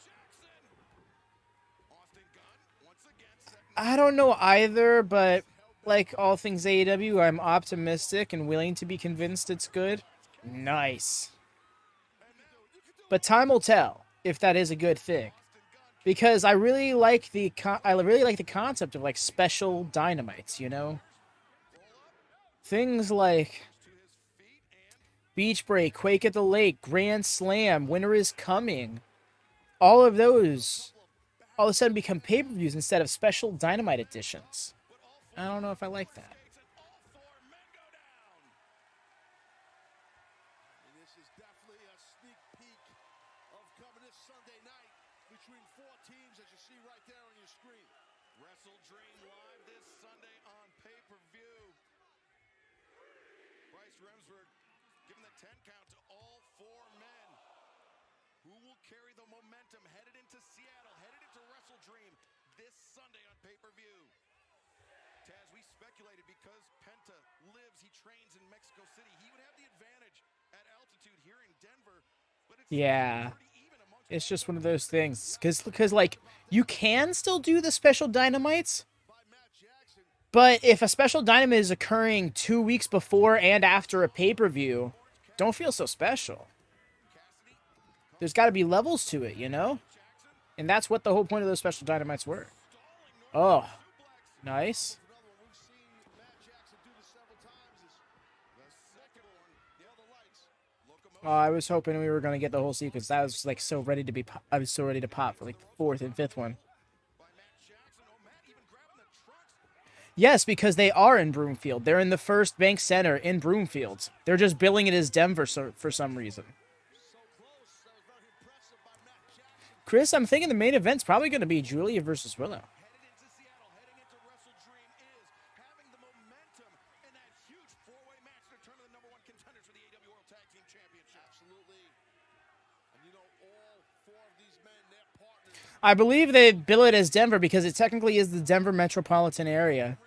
Speaker 8: Austin Gunn once again setting...
Speaker 1: I don't know either, but like all things AEW, I'm optimistic and willing to be convinced it's good. Nice. But time will tell if that is a good thing. Because I really like the concept of like special dynamites, you know? Things like Beach Break, Quake at the Lake, Grand Slam, Winter is Coming. All of those all of a sudden become pay-per-views instead of special Dynamite editions. I don't know if I like that.
Speaker 8: And this is definitely a sneak peek of coming this Sunday night between four teams, as you see right there on your screen. Wrestle Dream live this Sunday on pay-per-view. Bryce Remsburg giving the 10 count to all four men. Who will carry the momentum headed into Seattle, headed into Wrestle Dream this Sunday on pay-per-view? Taz, we speculated because Penta lives, he trains in Mexico City. He would have the advantage at altitude here in Denver. But it's
Speaker 1: Yeah.
Speaker 8: pretty even amongst
Speaker 1: It's just one of those things. Because like, you can still do the special Dynamites,
Speaker 8: by Matt Jackson.
Speaker 1: but if a special Dynamite is occurring 2 weeks before and after a pay-per-view, don't feel so special. There's got to be levels to it, you know? And that's what the whole point of those special Dynamites were. Oh, nice.
Speaker 8: Another one we've seen Matt Jackson do this several times is the second one. The other lights. Locomotive.
Speaker 1: Oh, I was hoping we were going to get the whole sequence. That was like so ready to be. I was so ready to pop for like the fourth and fifth one.
Speaker 8: By Matt Jackson. Oh, Matt even grabbing the trunks.
Speaker 1: Yes, because they are in Broomfield. They're in the First Bank Center in Broomfield. They're just billing it as Denver for some reason.
Speaker 8: So close. That was very impressive by Matt Jackson.
Speaker 1: Chris, I'm thinking the main event's probably going to be Julia versus Willow.
Speaker 8: Headed into Seattle, heading into Wrestle Dream is having the momentum in that huge four-way match to determine the #1 contenders for the AEW World Tag Team Championship. Absolutely. And you know, all four of these men, their partners.
Speaker 1: I believe they bill it as Denver because it technically is the Denver metropolitan area.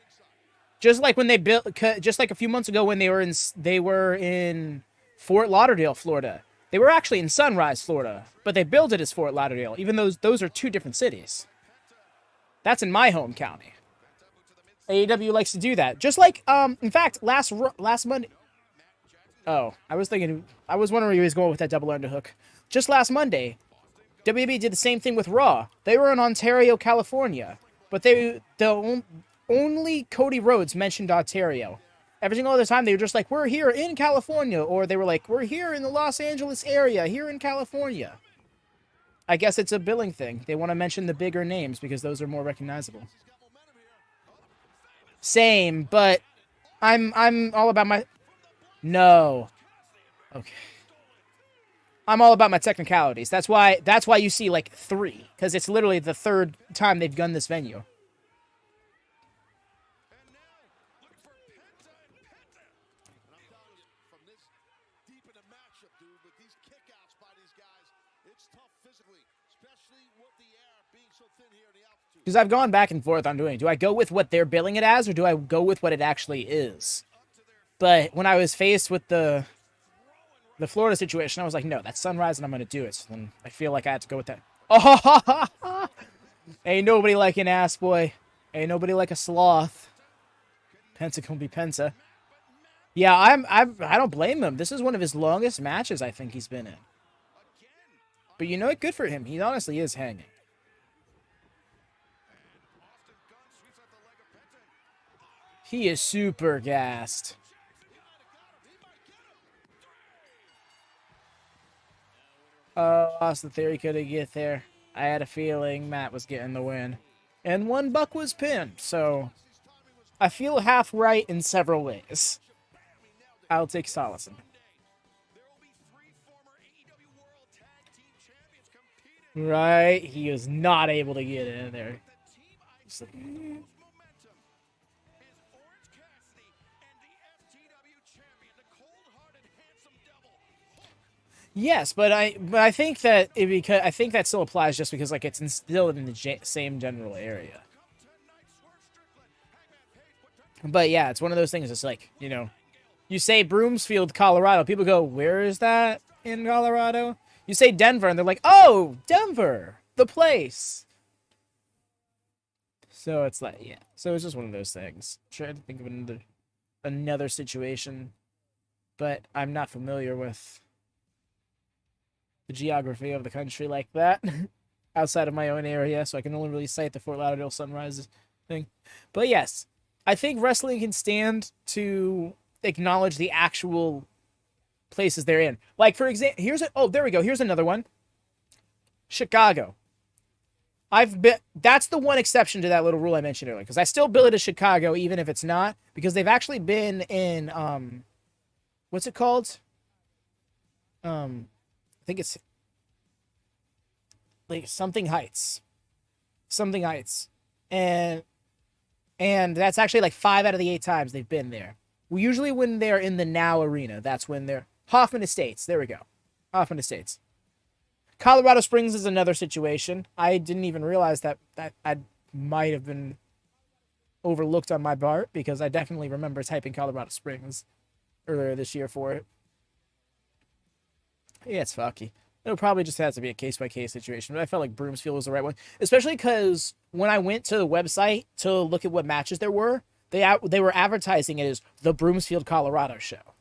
Speaker 1: Just like when they just like a few months ago when they were in Fort Lauderdale, Florida. They were actually in Sunrise, Florida, but they billed it as Fort Lauderdale, even though those are two different cities. That's in my home county. AEW likes to do that. Just like, in fact, last Monday. Oh, I was wondering where he was going with that double underhook. Just last Monday, WB did the same thing with Raw. They were in Ontario, California, but the only Cody Rhodes mentioned Ontario. Every single other time, they were just like, we're here in California, or they were like, we're here in the Los Angeles area, here in California. I guess it's a billing thing. They want to mention the bigger names because those are more recognizable. Same, but I'm all about my... No. Okay. I'm all about my technicalities. That's why you see like 3, because it's literally the 3rd time they've gunned this venue.
Speaker 8: And now, look for Penta and Penta. And I'm telling you, from this deep in the matchup, dude, with these kickouts by these guys, it's tough physically, especially with the air being so thin here in the altitude.
Speaker 1: Because I've gone back and forth on doing. Do I go with what they're billing it as, or do I go with what it actually is? But when I was faced with the Florida situation, I was like, no, that's sunrise, and I'm going to do it. So then I feel like I had to go with that. Oh, ain't nobody like an ass boy. Ain't nobody like a sloth. Penta can be Penta. Yeah, I don't blame him. This is one of his longest matches I think he's been in. But you know what? Good for him. He honestly is hanging. He is super gassed. Oh, Austin Theory couldn't get there. I had a feeling Matt was getting the win. And one buck was pinned, so I feel half right in several ways. I'll take solace in it. Right, he was not able to get in there. Yes, but I think that I think that still applies just because like it's still in the same general area. But yeah, it's one of those things. It's like, you know, you say Broomsfield, Colorado, people go, "Where is that in Colorado?" You say Denver, and they're like, "Oh, Denver, the place." So it's like, yeah. So it's just one of those things. I'm trying to think of another situation, but I'm not familiar with the geography of the country like that outside of my own area, so I can only really cite the Fort Lauderdale Sunrise thing. But yes, I think wrestling can stand to acknowledge the actual places they're in. Like, for example, there we go. Here's another one. Chicago. That's the one exception to that little rule I mentioned earlier, because I still bill it as Chicago even if it's not, because they've actually been in what's it called? I think it's like something Heights. And that's actually like 5 out of the 8 times they've been there. Usually when they're in the Now Arena, that's when they're Hoffman Estates. There we go. Hoffman Estates. Colorado Springs is another situation. I didn't even realize that I might have been overlooked on my part, because I definitely remember typing Colorado Springs earlier this year for it. Yeah, it's fucky. It'll probably just have to be a case-by-case situation, but I felt like Broomsfield was the right one. Especially because when I went to the website to look at what matches there were, they were advertising it as the Broomsfield, Colorado show.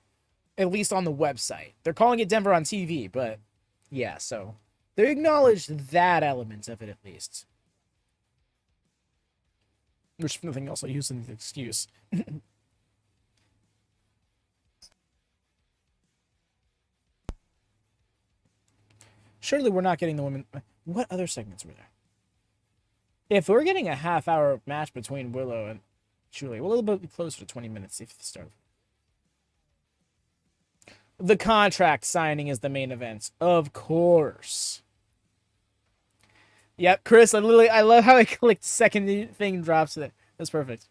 Speaker 1: At least on the website. They're calling it Denver on TV, but yeah, so they acknowledged that element of it at least. There's nothing else I use as an excuse. Surely we're not getting the women. What other segments were there? If we're getting a half-hour match between Willow and Julie, we're a little bit closer to 20 minutes if the start. The contract signing is the main event, of course. Yep, Chris. I love how I clicked second thing drops there. That's perfect.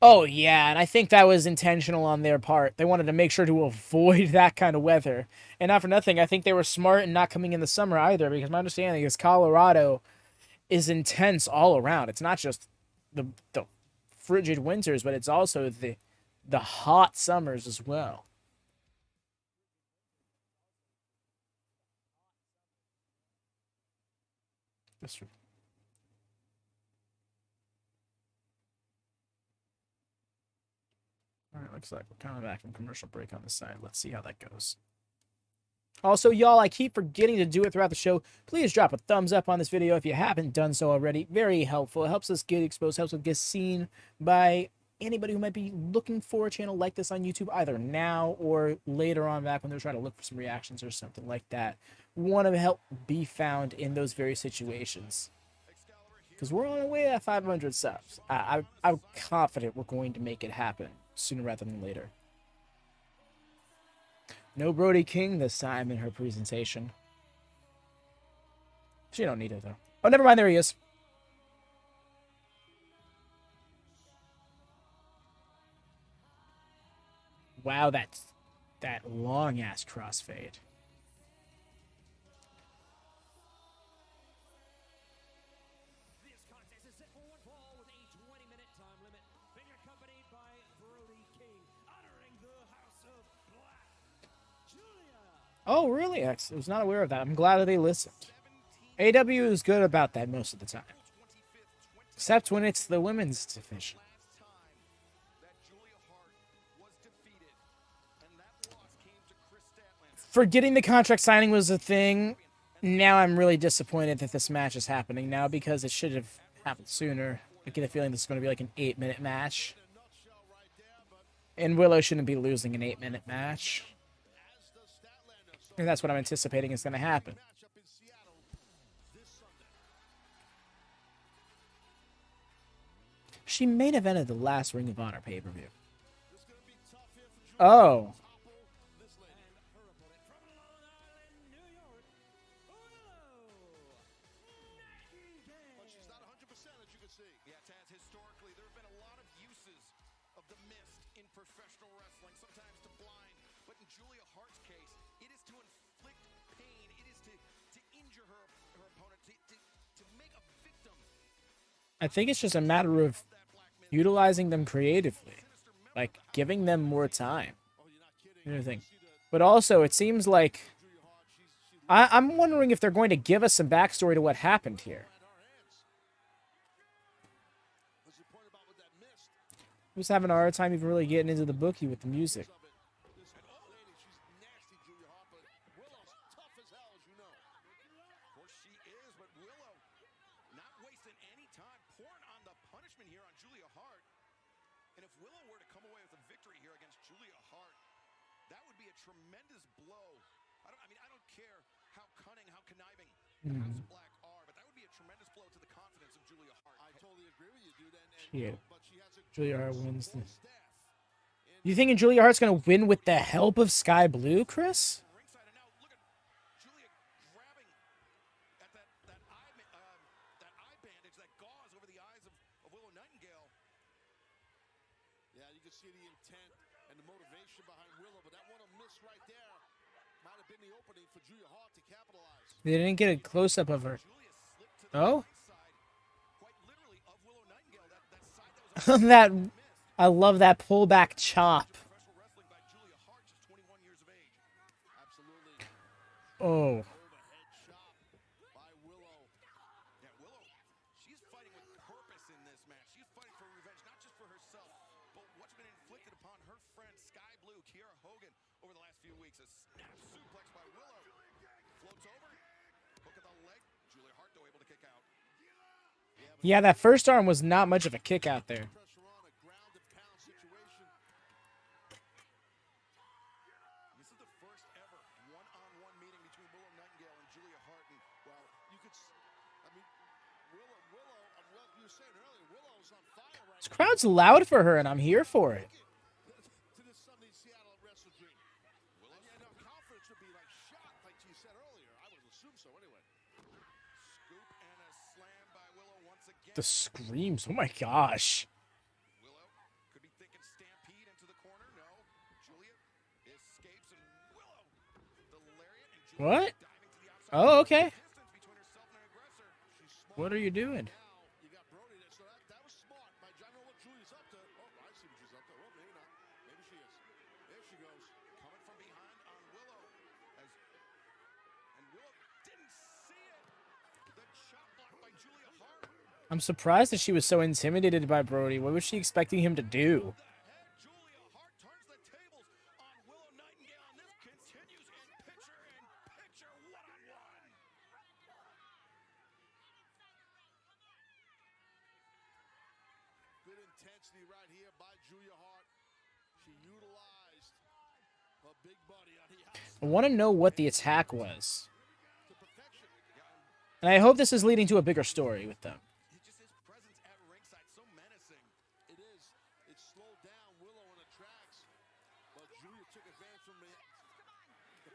Speaker 1: Oh, yeah, and I think that was intentional on their part. They wanted to make sure to avoid that kind of weather. And not for nothing, I think they were smart in not coming in the summer either, because my understanding is Colorado is intense all around. It's not just the frigid winters, but it's also the hot summers as well. That's true. All right, looks like we're coming back from commercial break on this side. Let's see how that goes. Also, y'all, I keep forgetting to do it throughout the show. Please drop a thumbs up on this video if you haven't done so already. Very helpful. It helps us get exposed, helps us get seen by anybody who might be looking for a channel like this on YouTube, either now or later on back when they're trying to look for some reactions or something like that. Want to help be found in those very situations. Because we're on our way to 500 subs. I'm confident we're going to make it happen sooner rather than later. No Brody King this time in her presentation. She don't need it, though. Oh, never mind. There he is. Wow, that long-ass crossfade. Oh, really? I was not aware of that. I'm glad that they listened. AEW is good about that most of the time. Except when it's the women's division. Forgetting the contract signing was a thing. Now I'm really disappointed that this match is happening now because it should have happened sooner. I get a feeling this is going to be like an 8-minute match. And Willow shouldn't be losing an 8-minute match. And that's what I'm anticipating is going to happen. She main evented the last Ring of Honor pay-per-view. Oh. I think it's just a matter of utilizing them creatively, like giving them more time. But also, it seems like I'm wondering if they're going to give us some backstory to what happened here. I was having a hard time even really getting into the bookie with the music. Yeah, Julia Hart wins this. You thinking Julia Hart's gonna win with the help of Sky Blue, Chris?
Speaker 8: Yeah, you can see the intent and the motivation behind Willow, but that one miss right there might have been the opening for Julia Hart to capitalize.
Speaker 1: They didn't get a close-up of her. Oh? That, I love that pullback chop. Oh.
Speaker 8: She's fighting with purpose in this match. She's fighting for revenge, not just for herself, but what's been inflicted upon her friend Sky Blue, Kiera Hogan, over the last few weeks. A snap suplex by Willow. Floats over. Hook of the leg. Julia Hart, though, able to kick out.
Speaker 1: Yeah, that first arm was not much of a kick out there.
Speaker 8: This is the first ever one-on-one meeting between Willow Nightingale and Julia Hart. And, well, you could, I mean, Willow, well, you were saying earlier, Willow's on fire right
Speaker 1: This crowd's loud for her, and I'm here for it.
Speaker 8: to this Sunday Seattle Wrestle Dream. And now confidence would be like shot, like you said earlier. I would assume so anyway. Scoop and a slam by Willow once again.
Speaker 1: The screams, oh my gosh.
Speaker 8: Willow could be thinking stampede into the corner. No. Julia escapes and Willow. The lariat and Julia
Speaker 1: What?
Speaker 8: diving to the outside.
Speaker 1: Oh, okay.
Speaker 8: Distance between herself and her aggressor. She's smart.
Speaker 1: What are you doing?
Speaker 8: Now you got Brody there. So that was smart. I don't know what Julia's up to. Oh, I see what she's up to. Well, maybe not. Maybe she is. There she goes. Coming from behind on Willow. And Willow didn't see it. The chop block by Julia Hart.
Speaker 1: I'm surprised that she was so intimidated by Brody. What was she expecting him to do?
Speaker 8: Julia Hart turns the tables on Willow Nightingale, and this continues in picture-in-picture one-on-one. Good intensity right here by Julia Hart. She utilized her big body on the outside
Speaker 1: I want to know what the attack was.
Speaker 8: to perfection.
Speaker 1: And I hope this is leading to a bigger story with them.
Speaker 8: It's just his presence at ringside so menacing. It is. It slowed down Willow in the tracks, but Julia took advantage from the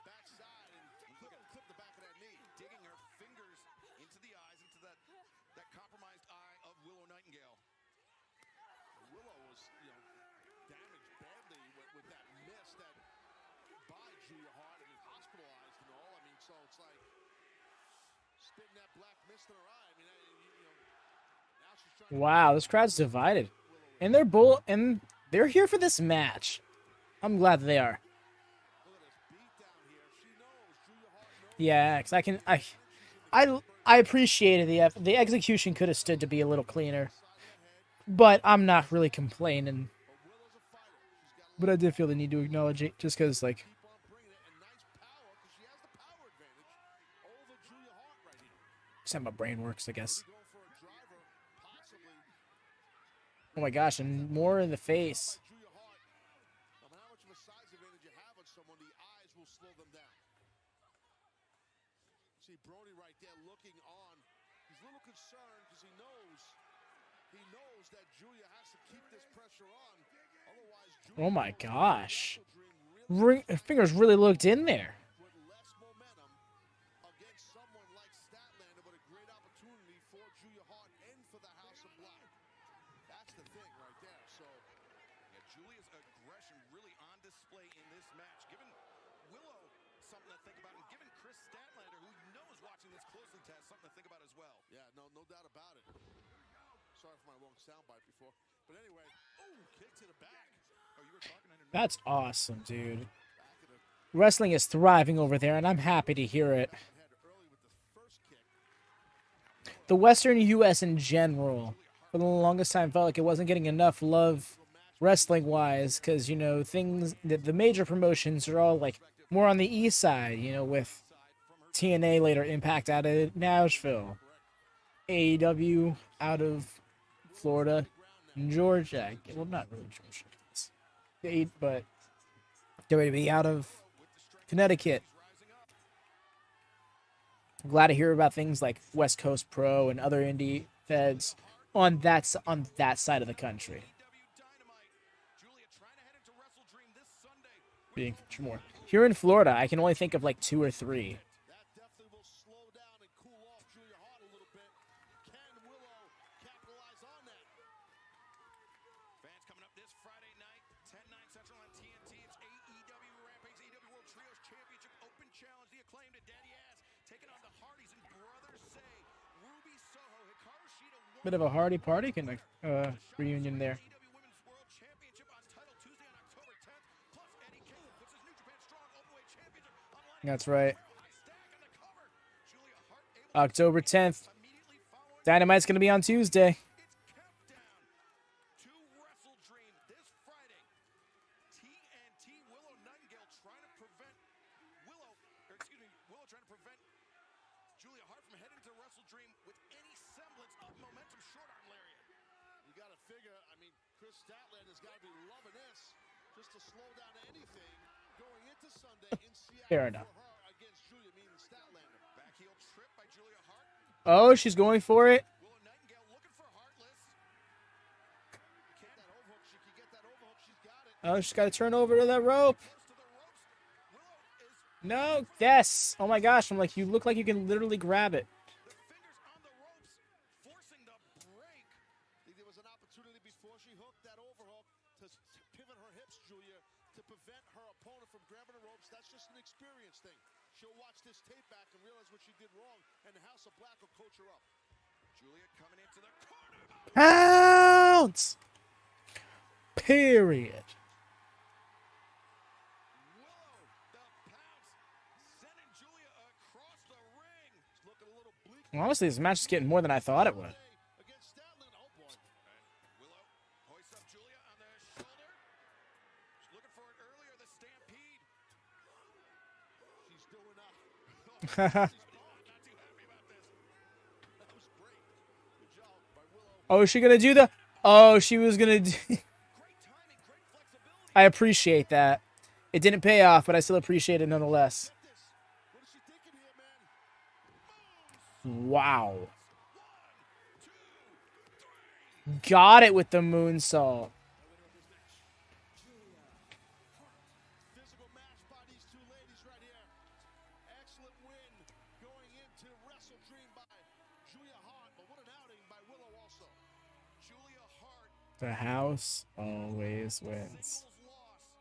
Speaker 8: backside and clipped the back of that knee, digging her fingers into the eyes, into that compromised eye of Willow Nightingale. Willow was, damaged badly with that miss that by Julia Hart and hospitalized and all. I mean, so it's like spitting that black mist in her eye. I mean, now she's trying to
Speaker 1: Wow, this crowd's divided. And they're here for this match. I'm glad that they are.
Speaker 8: look at this beat down here. She knows
Speaker 1: Yeah, because I appreciated the execution could have stood to be a little cleaner, but I'm not really complaining. But I did feel the need to acknowledge it, just because like. Just how my brain works, I guess. Oh my gosh, and more in the face.
Speaker 8: See Brody right there looking on. He's a little concerned because he knows that Julia has to keep this pressure on. Otherwise, Julia
Speaker 1: Oh my gosh. Fingers really looked in there.
Speaker 8: with less momentum against someone like Statlander, but a great opportunity for Julia Hart and for the House of Black. That's the thing right there. So,
Speaker 2: Yeah, Julia's aggression really on display in this match, giving Willow something to think about, and giving Chris Statlander, who knows watching this closely, Taz, something to think about as well.
Speaker 8: yeah, no doubt about it. Sorry for my long soundbite before. But anyway, kick to the back.
Speaker 2: Oh, you were talking under.
Speaker 1: That's awesome, dude. Wrestling is thriving over there, and I'm happy to hear it. The Western U.S. in general, for the longest time, felt like it wasn't getting enough love wrestling-wise, because, you know, the major promotions are all, like, more on the east side, you know, with TNA later Impact out of Nashville, AEW out of Florida, Georgia. Well, not really Georgia, but WWE out of Connecticut. I'm glad to hear about things like West Coast Pro and other indie feds on that side of the country. Being more here in Florida, I can only think of like 2 or 3.
Speaker 8: that definitely will slow down and cool off Julia Hart a little bit. Can Willow capitalize on that?
Speaker 2: Fans coming up this Friday night, 10/9 Central on TNT. It's AEW Rampage, AEW World Trios Championship Open Challenge. The Acclaimed and Daddy Ass taking on the Hardys and Brothers Say. Ruby Soho, Hikaru Shida.
Speaker 1: Bit of a Hardy Party reunion there.
Speaker 2: AEW Women's World Championship on title Tuesday on October 10th. Plus Eddie King puts his New Japan Strong Openweight Championship on line.
Speaker 1: That's right.
Speaker 2: High stack on the cover. Julia Hart able
Speaker 1: October 10th.
Speaker 2: immediately following.
Speaker 1: Dynamite's going to be on Tuesday.
Speaker 2: It's countdown to Wrestle Dream this Friday. TNT Willow Nightingale trying to prevent Willow trying to prevent Julia Hart from heading to Wrestle Dream with any semblance of momentum. Short arm lariat.
Speaker 8: You got to figure, I mean, Chris Statlander's got to be loving this just to slow down anything going into Sunday in Seattle
Speaker 1: Fair enough.
Speaker 8: for her against Julia, meaning Statlander.
Speaker 2: Back heel trip by Julia Hart.
Speaker 1: Oh, she's going for it.
Speaker 2: Willow Nightingale looking for Heartless.
Speaker 8: Get that overhook. She can get that overhook. She's got it.
Speaker 1: Oh, she's got to turn over to that rope.
Speaker 2: Close to the ropes. Willow is
Speaker 1: No, yes. Oh my gosh, I'm like, you look like you can literally grab it.
Speaker 2: the fingers on the ropes, forcing the break.
Speaker 8: I think there was an opportunity before she hooked that overhook to pivot her hips, Julia, to prevent her opponent from grabbing the ropes. That's just an experience thing. She'll watch this tape back and realize what she did wrong, and the House of Black will coach her up.
Speaker 2: Julia coming into the corner.
Speaker 1: Pounce. Period.
Speaker 2: Willow, the pounce, sending Julia across the ring.
Speaker 8: It's looking a little bleak
Speaker 1: Honestly, this match is getting more than I thought it would.
Speaker 8: against Statlander. Oh boy.
Speaker 2: Willow hoists up Julia on the shoulder. She's looking for it earlier, the stampede.
Speaker 8: She's doing up.
Speaker 2: She's not too happy about this.
Speaker 8: That was great. Good job by Willow.
Speaker 1: Oh, is she gonna do the? Oh, she was gonna do.
Speaker 2: Great timing, great flexibility.
Speaker 1: I appreciate that. It didn't pay off, but I still appreciate it nonetheless.
Speaker 8: What is she thinking here, man?
Speaker 1: Wow. Got it with the moonsault.
Speaker 8: Physical match by these two ladies right here. Excellent win going into Wrestle Dream by Julia Hart, but what an outing by Willow also.
Speaker 2: Julia Hart,
Speaker 1: The house always wins.
Speaker 2: singles loss,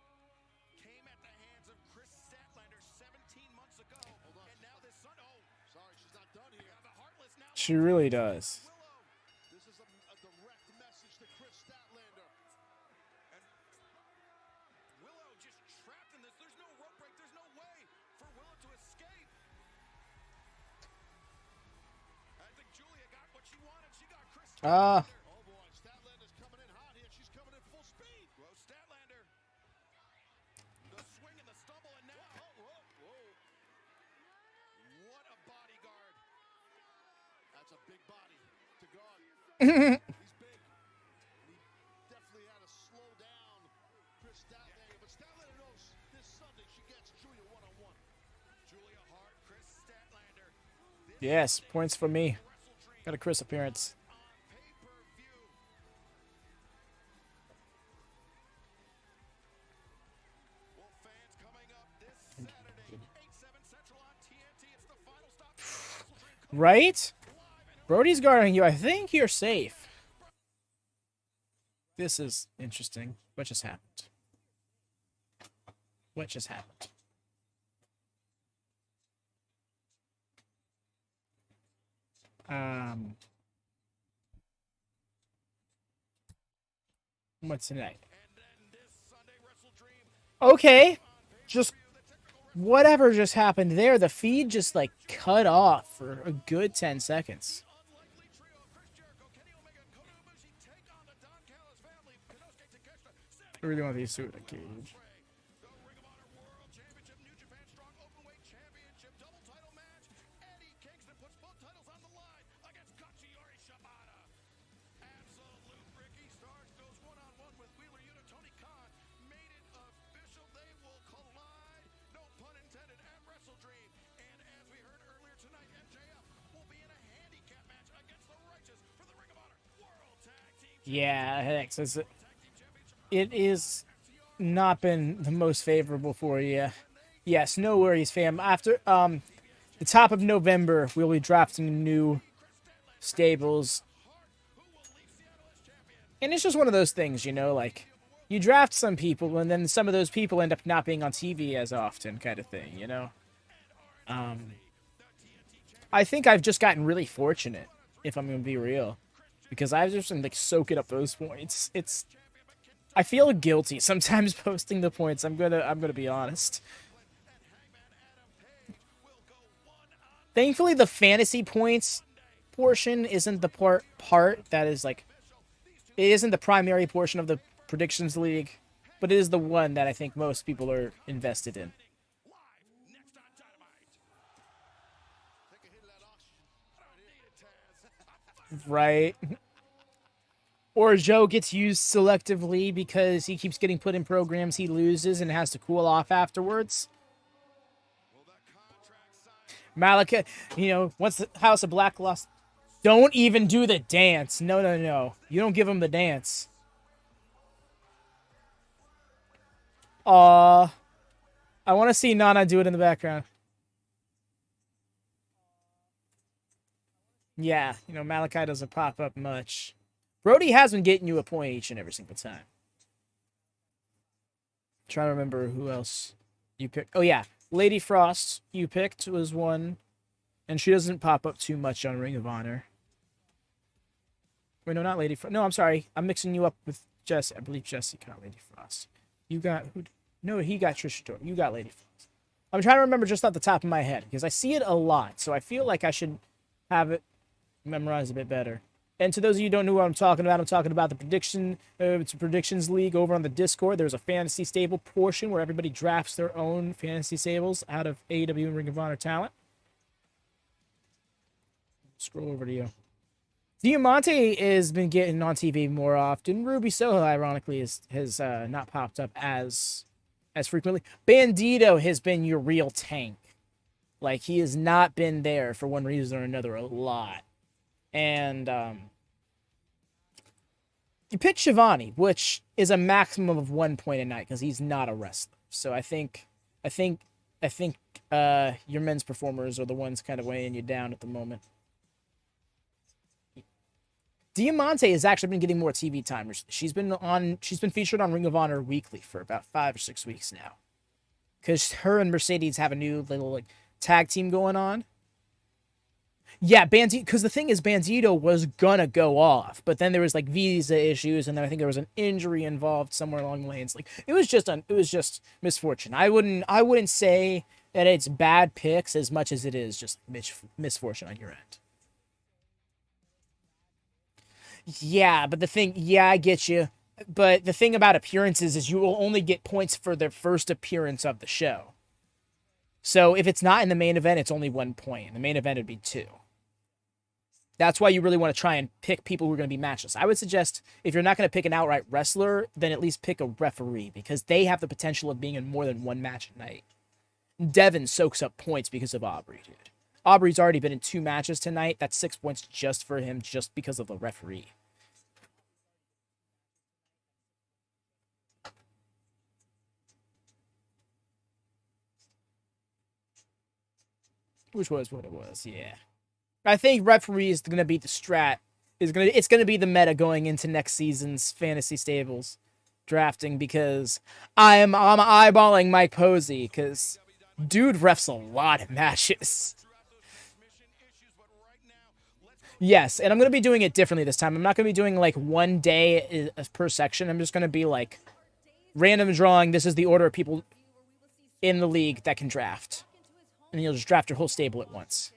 Speaker 2: came at the hands of Chris Statlander 17 months ago. And now this Sunday,
Speaker 8: Sorry, she's not done here.
Speaker 2: the Heartless now.
Speaker 1: She really does.
Speaker 2: Willow.
Speaker 8: This is a direct message to Chris Statlander.
Speaker 2: And Willow just trapped in this. There's no rope break. There's no way for Willow to escape.
Speaker 1: Ah.
Speaker 8: Oh boy, Statlander's coming in hot here. She's coming in full speed. Whoa, Statlander. The swing and the stumble, and now. Whoa. What a bodyguard. That's a big body to guard. He's big. And he definitely had to slow down Chris Statlander. But Statlander knows this Sunday she gets Julia one-on-one.
Speaker 6: Julia Hart, Chris Statlander.
Speaker 1: Yes, points for me. Got a Chris appearance.
Speaker 6: Well, fans, coming up this Saturday, 8/7 Central on TNT. It's the final stop.
Speaker 1: Right? Brody's guarding you. I think you're safe. This is interesting. What just happened? What just happened? What's tonight? Okay. Just whatever just happened there. The feed just like cut off for a good 10 seconds. I really want these two in a cage. Yeah, Hex, it is not been the most favorable for you. Yes, no worries, fam. After the top of November, we'll be drafting new stables. And it's just one of those things, you know, like you draft some people and then some of those people end up not being on TV as often, kind of thing, you know. I think I've just gotten really fortunate, if I'm going to be real. Because I've just been like soaking up those points. I feel guilty sometimes posting the points. I'm gonna be honest. Thankfully, the fantasy points portion isn't the part that is like, it isn't the primary portion of the predictions league, but it is the one that I think most people are invested in. Right. Or Joe gets used selectively because he keeps getting put in programs he loses and has to cool off afterwards. Malika, you know, once the House of Black lost, don't even do the dance. No. You don't give him the dance. I want to see Nana do it in the background. Yeah, you know, Malachi doesn't pop up much. Brody has been getting you a point each and every single time. Trying to remember who else you picked. Oh, yeah. Lady Frost you picked was one. And she doesn't pop up too much on Ring of Honor. Wait, no, not Lady Frost. No, I'm sorry. I'm mixing you up with Jesse. I believe Jesse got Lady Frost. You got who? No, he got Trisha Tor. You got Lady Frost. I'm trying to remember just off the top of my head because I see it a lot. So I feel like I should have it memorized a bit better. And to those of you who don't know what I'm talking about the prediction. It's a predictions league over on the Discord. There's a fantasy stable portion where everybody drafts their own fantasy stables out of AEW and Ring of Honor talent. Scroll over to you. Diamante has been getting on TV more often. Ruby Soho, ironically, has not popped up as frequently. Bandito has been your real tank. Like, he has not been there for one reason or another a lot. And you picked Shivani, which is a maximum of 1 point a night because he's not a wrestler. So I think your men's performers are the ones kind of weighing you down at the moment. Diamante has actually been getting more TV time. She's been featured on Ring of Honor weekly for about 5 or 6 weeks now. Because her and Mercedes have a new little like tag team going on. Yeah, because the thing is, Bandito was gonna go off, but then there was like visa issues, and then I think there was an injury involved somewhere along the lanes. Like it was just misfortune. I wouldn't say that it's bad picks as much as it is just misfortune on your end. Yeah, but I get you. But the thing about appearances is you will only get points for the first appearance of the show. So if it's not in the main event, it's only 1 point. In the main event, it'd be 2. That's why you really want to try and pick people who are going to be matchless. I would suggest if you're not going to pick an outright wrestler, then at least pick a referee because they have the potential of being in more than one match a night. Devin soaks up points because of Aubrey, dude. Aubrey's already been in 2 matches tonight. That's 6 points just for him, just because of the referee. Which was what it was, yeah. I think referee is going to be the strat. It's going to be the meta going into next season's Fantasy Stables drafting because I'm eyeballing Mike Posey because dude refs a lot of matches. Yes, and I'm going to be doing it differently this time. I'm not going to be doing like 1 day per section. I'm just going to be like random drawing. This is the order of people in the league that can draft. And you'll just draft your whole stable at once.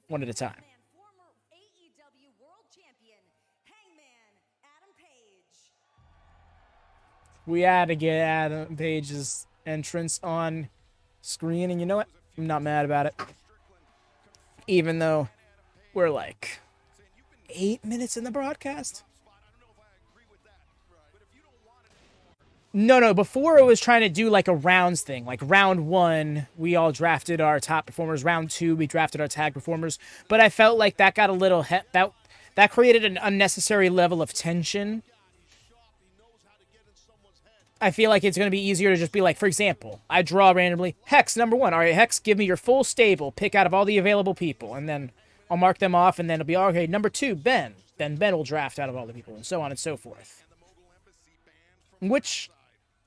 Speaker 1: One at a time.
Speaker 4: Former AEW World Champion, Hangman Adam Page.
Speaker 1: We had to get Adam Page's entrance on screen, and you know what? I'm not mad about it. Even though we're like 8 minutes in the broadcast. No, before it was trying to do like a rounds thing. Like round 1, we all drafted our top performers. Round 2, we drafted our tag performers. But I felt like that got a little... that created an unnecessary level of tension. I feel like it's going to be easier to just be like, for example, I draw randomly. Hex, number 1. All right, Hex, give me your full stable. Pick out of all the available people. And then I'll mark them off, and then it'll be, okay, number 2, Ben. Then Ben will draft out of all the people, and so on and so forth. Which...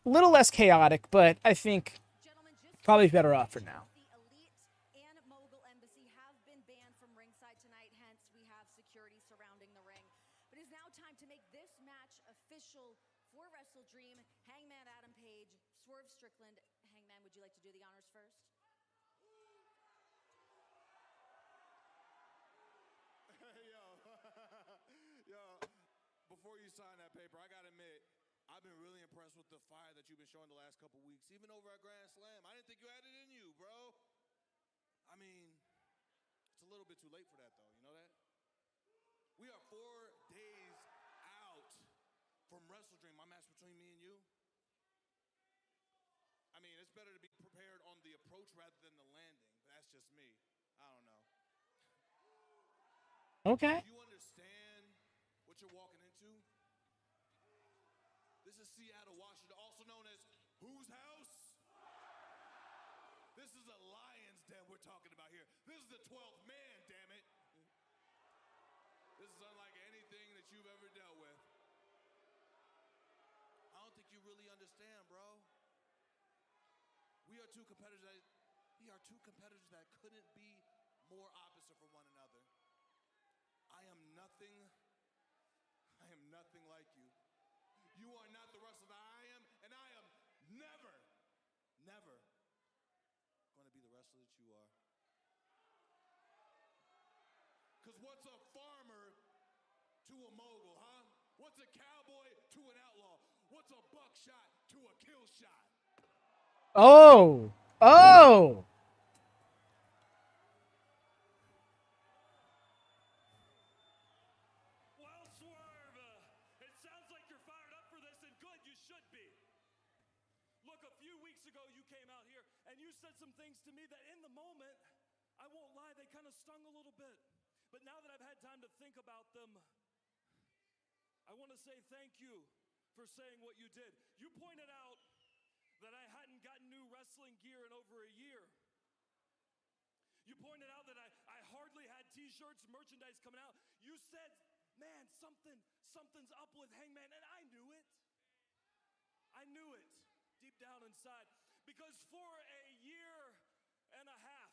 Speaker 1: a little less chaotic, but I think probably better off for now.
Speaker 4: The Elite and Mogul Embassy have been banned from ringside tonight, hence we have security surrounding the ring. But it is now time to make this match official for Wrestle Dream. Hangman Adam Page, Swerve Strickland. Hangman, would you like to do the honors first?
Speaker 8: Yo, before you sign that paper, I gotta admit, I've been really impressed with the fire that you've been showing the last couple weeks, even over at Grand Slam. I didn't think you had it in you, bro. I mean, it's a little bit too late for that, though. You know that? We are 4 days out from Wrestle Dream, my match between me and you. I mean, it's better to be prepared on the approach rather than the landing, but that's just me. I don't know.
Speaker 1: Okay.
Speaker 8: Do you understand what you're walking into? This is Seattle, Washington, also known as whose house? This is a lion's den we're talking about here. This is the 12th man, damn it. This is unlike anything that you've ever dealt with. I don't think you really understand, bro. We are two competitors that couldn't be more opposite from one another. I am nothing like you. You are not the wrestler that I am, and I am never going to be the wrestler that you are. Because what's a farmer to a mogul, huh? What's a cowboy to an outlaw? What's a buckshot to a kill shot?
Speaker 1: Oh!
Speaker 5: Well, Swerve, it sounds like you're fired up for this, and good, you should be. Look, a few weeks ago you came out here and you said some things to me that in the moment, I won't lie, they kind of stung a little bit. But now that I've had time to think about them, I want to say thank you for saying what you did. You pointed out that I hadn't gotten new wrestling gear in over a year. You pointed out that I hardly had t-shirts, merchandise coming out. You said, man, something's up with Hangman, and I knew it. I knew it deep down inside. Because for a year and a half,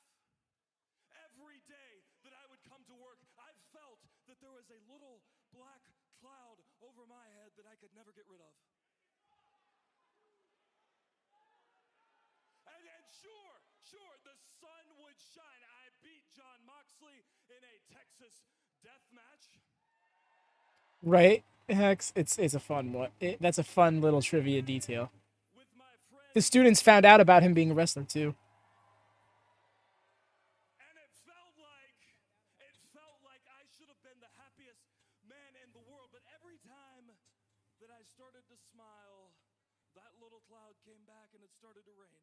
Speaker 5: every day that I would come to work, I felt that there was a little black cloud over my head that I could never get rid of. And sure, the sun would shine. I beat John Moxley in a Texas death match.
Speaker 1: Right, Hex? It's a fun one. That's a fun little trivia detail.
Speaker 2: with my friend,
Speaker 1: The students found out about him being a wrestler too.
Speaker 2: and it felt like I should have been the happiest man in the world. But every time that I started to smile, that little cloud came back and it started to rain.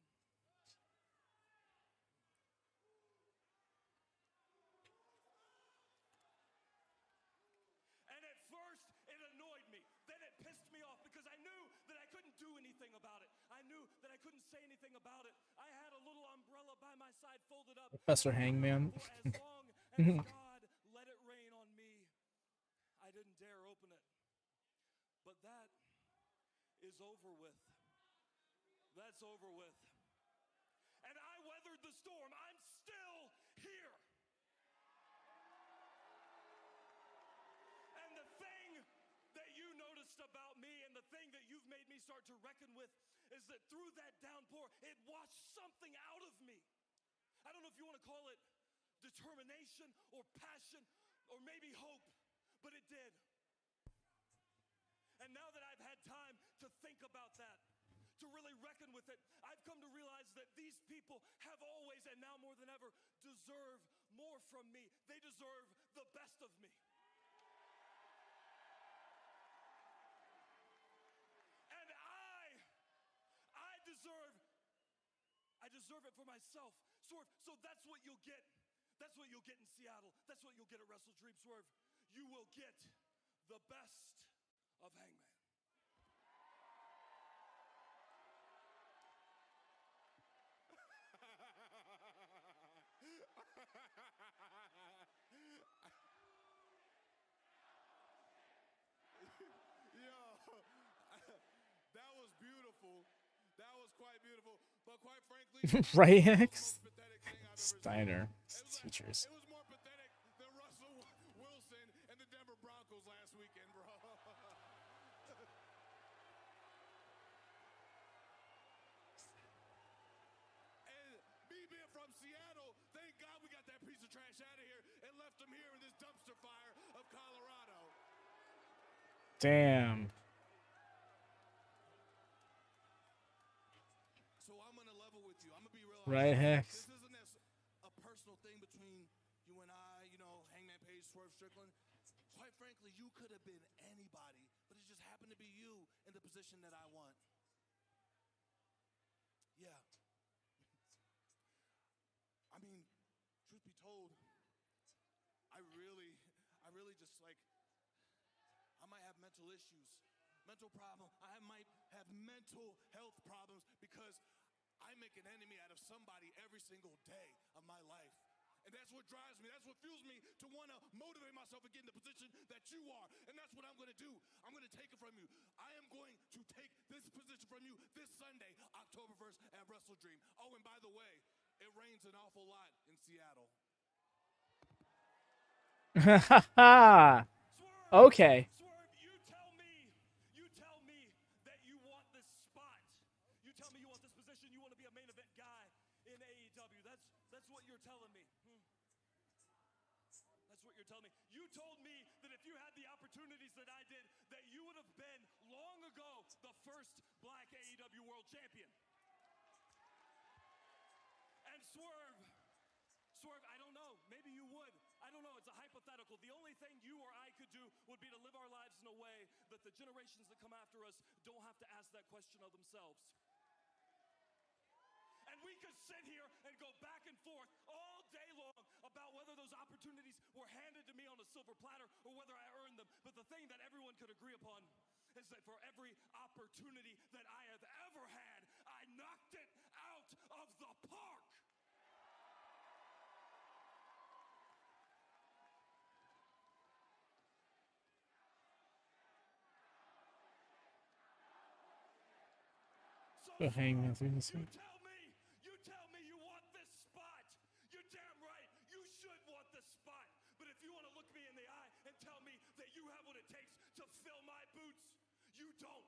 Speaker 2: And at first, it annoyed me. Then it pissed me off because I knew that I couldn't do anything about it. I knew that I couldn't say anything about it. I had a little umbrella by my side folded up.
Speaker 1: Professor Hangman.
Speaker 2: For as long as God let it rain on me, I didn't dare open it. But that is over with. That's over with. And I weathered the storm. I'm still here. And the thing that you noticed about me and the thing that you've made me start to reckon with is that through that downpour, it washed something out of me. I don't know if you want to call it determination or passion or maybe hope, but it did. And now that I've had time to think about that, to really reckon with it, I've come to realize that these people have always, and now more than ever, deserve more from me. They deserve the best of me. And I deserve it for myself. Swerve, so that's what you'll get. That's what you'll get in Seattle. That's what you'll get at Wrestle Dream, Swerve. You will get the best of Hangman.
Speaker 8: Yo, that was beautiful. That was quite beautiful. But quite frankly,
Speaker 1: Right, Hex?
Speaker 8: most pathetic thing I've ever seen.
Speaker 1: Steiner.
Speaker 8: It was
Speaker 1: Teachers.
Speaker 8: It was more pathetic than Russell Wilson and the Denver Broncos last weekend, bro. And me being from Seattle, thank God we got that piece of trash out of here and left him here in this dumpster fire of Colorado.
Speaker 1: Damn.
Speaker 8: So I'm gonna level with you. I'm gonna be real.
Speaker 1: Right, Hex?
Speaker 8: This isn't a personal thing between you and I, you know, Hangman Page, Swerve Strickland. Quite frankly, you could have been anybody, but it just happened to be you in the position that I want. Yeah. I mean, truth be told, I really just like, I might have mental issues, mental problem. I might have mental health problems because I make an enemy out of somebody every single day of my life. And that's what drives me. That's what fuels me to want to motivate myself and get in the position that you are. And that's what I'm going to do. I'm going to take it from you. I am going to take this position from you this Sunday, October 1st at Wrestle Dream. Oh, and by the way, it rains an awful lot in Seattle.
Speaker 1: Okay.
Speaker 2: Swerve, you tell me that you want this spot. You tell me you want this position. You want to be a main event guy in AEW. That's what you're telling me. That's what you're telling me. You told me that if you had the opportunities that I did, that you would have been long ago the first black AEW world champion. And Swerve, I don't know. Maybe you would. I don't know. It's a hypothetical. The only thing you or I could do would be to live our lives in a way that the generations that come after us don't have to ask that question of themselves. And we could sit here and go back and forth all day long about whether those opportunities were handed to me on a silver platter or whether I earned them. But the thing that everyone could agree upon is that for every opportunity that I have ever had, I knocked it out of the park.
Speaker 1: The Hangman through the suit.
Speaker 2: You tell me you want this spot. You're damn right. You should want this spot. But if you want to look me in the eye and tell me that you have what it takes to fill my boots, you don't.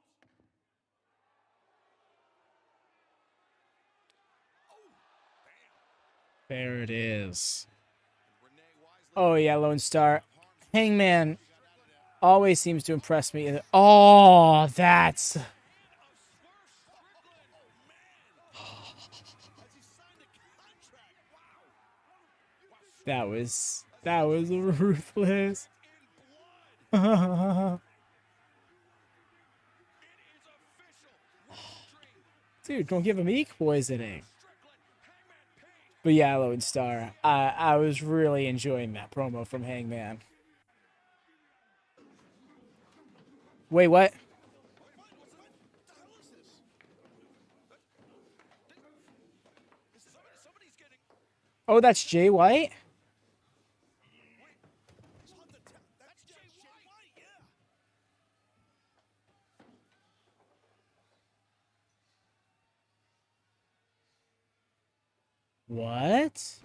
Speaker 2: Oh, damn.
Speaker 1: There it is. Oh yeah, Lone Star. Hangman always seems to impress me. Oh, that's... That was ruthless. Dude, don't give him ink poisoning. But yeah, Lone Star, I was really enjoying that promo from Hangman. Wait, what? Oh, that's Jay White? What?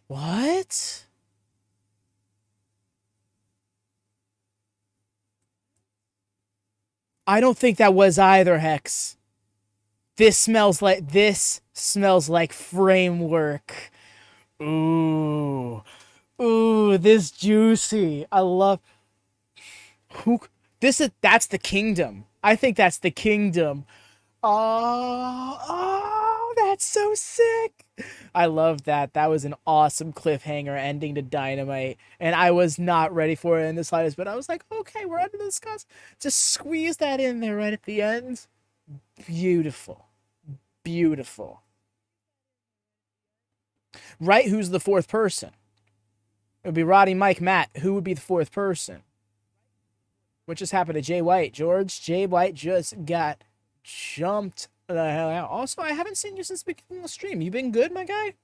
Speaker 1: What? I don't think that was either, Hex. This smells like framework. Ooh. Ooh, this juicy. I love that's the kingdom. I think that's the kingdom. Oh, that's so sick. I love that. That was an awesome cliffhanger ending to Dynamite. And I was not ready for it in the slightest, but I was like, okay, we're under the discuss. Just squeeze that in there right at the end. Beautiful. Beautiful. Right, who's the fourth person? It would be Roddy, Mike, Matt. Who would be the fourth person? What just happened to Jay White? George, Jay White just got jumped the hell out. Also, I haven't seen you since the beginning of the stream. You been good, my guy?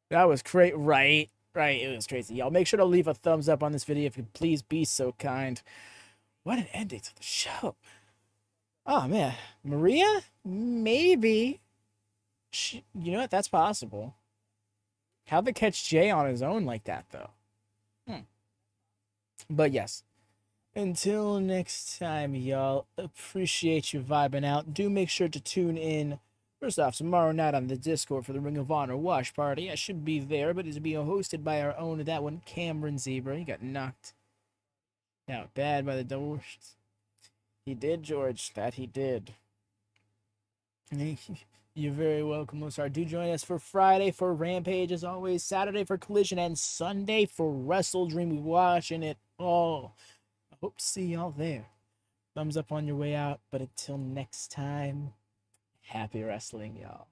Speaker 1: That was great. Right. It was crazy. Y'all make sure to leave a thumbs up on this video if you please be so kind. What an ending to the show. Oh, man. Maria? Maybe. You know what? That's possible. How'd they catch Jay on his own like that, though? But yes. Until next time, y'all. Appreciate you vibing out. Do make sure to tune in. First off, tomorrow night on the Discord for the Ring of Honor Wash Party. I should be there, but it's being hosted by our own, that one, Cameron Zebra. He got knocked out bad by the doors. He did, George. That he did. You're very welcome, Losar. Do join us for Friday for Rampage, as always. Saturday for Collision, and Sunday for Wrestle Dream. We watching it all. I hope to see y'all there. Thumbs up on your way out. But until next time, happy wrestling, y'all.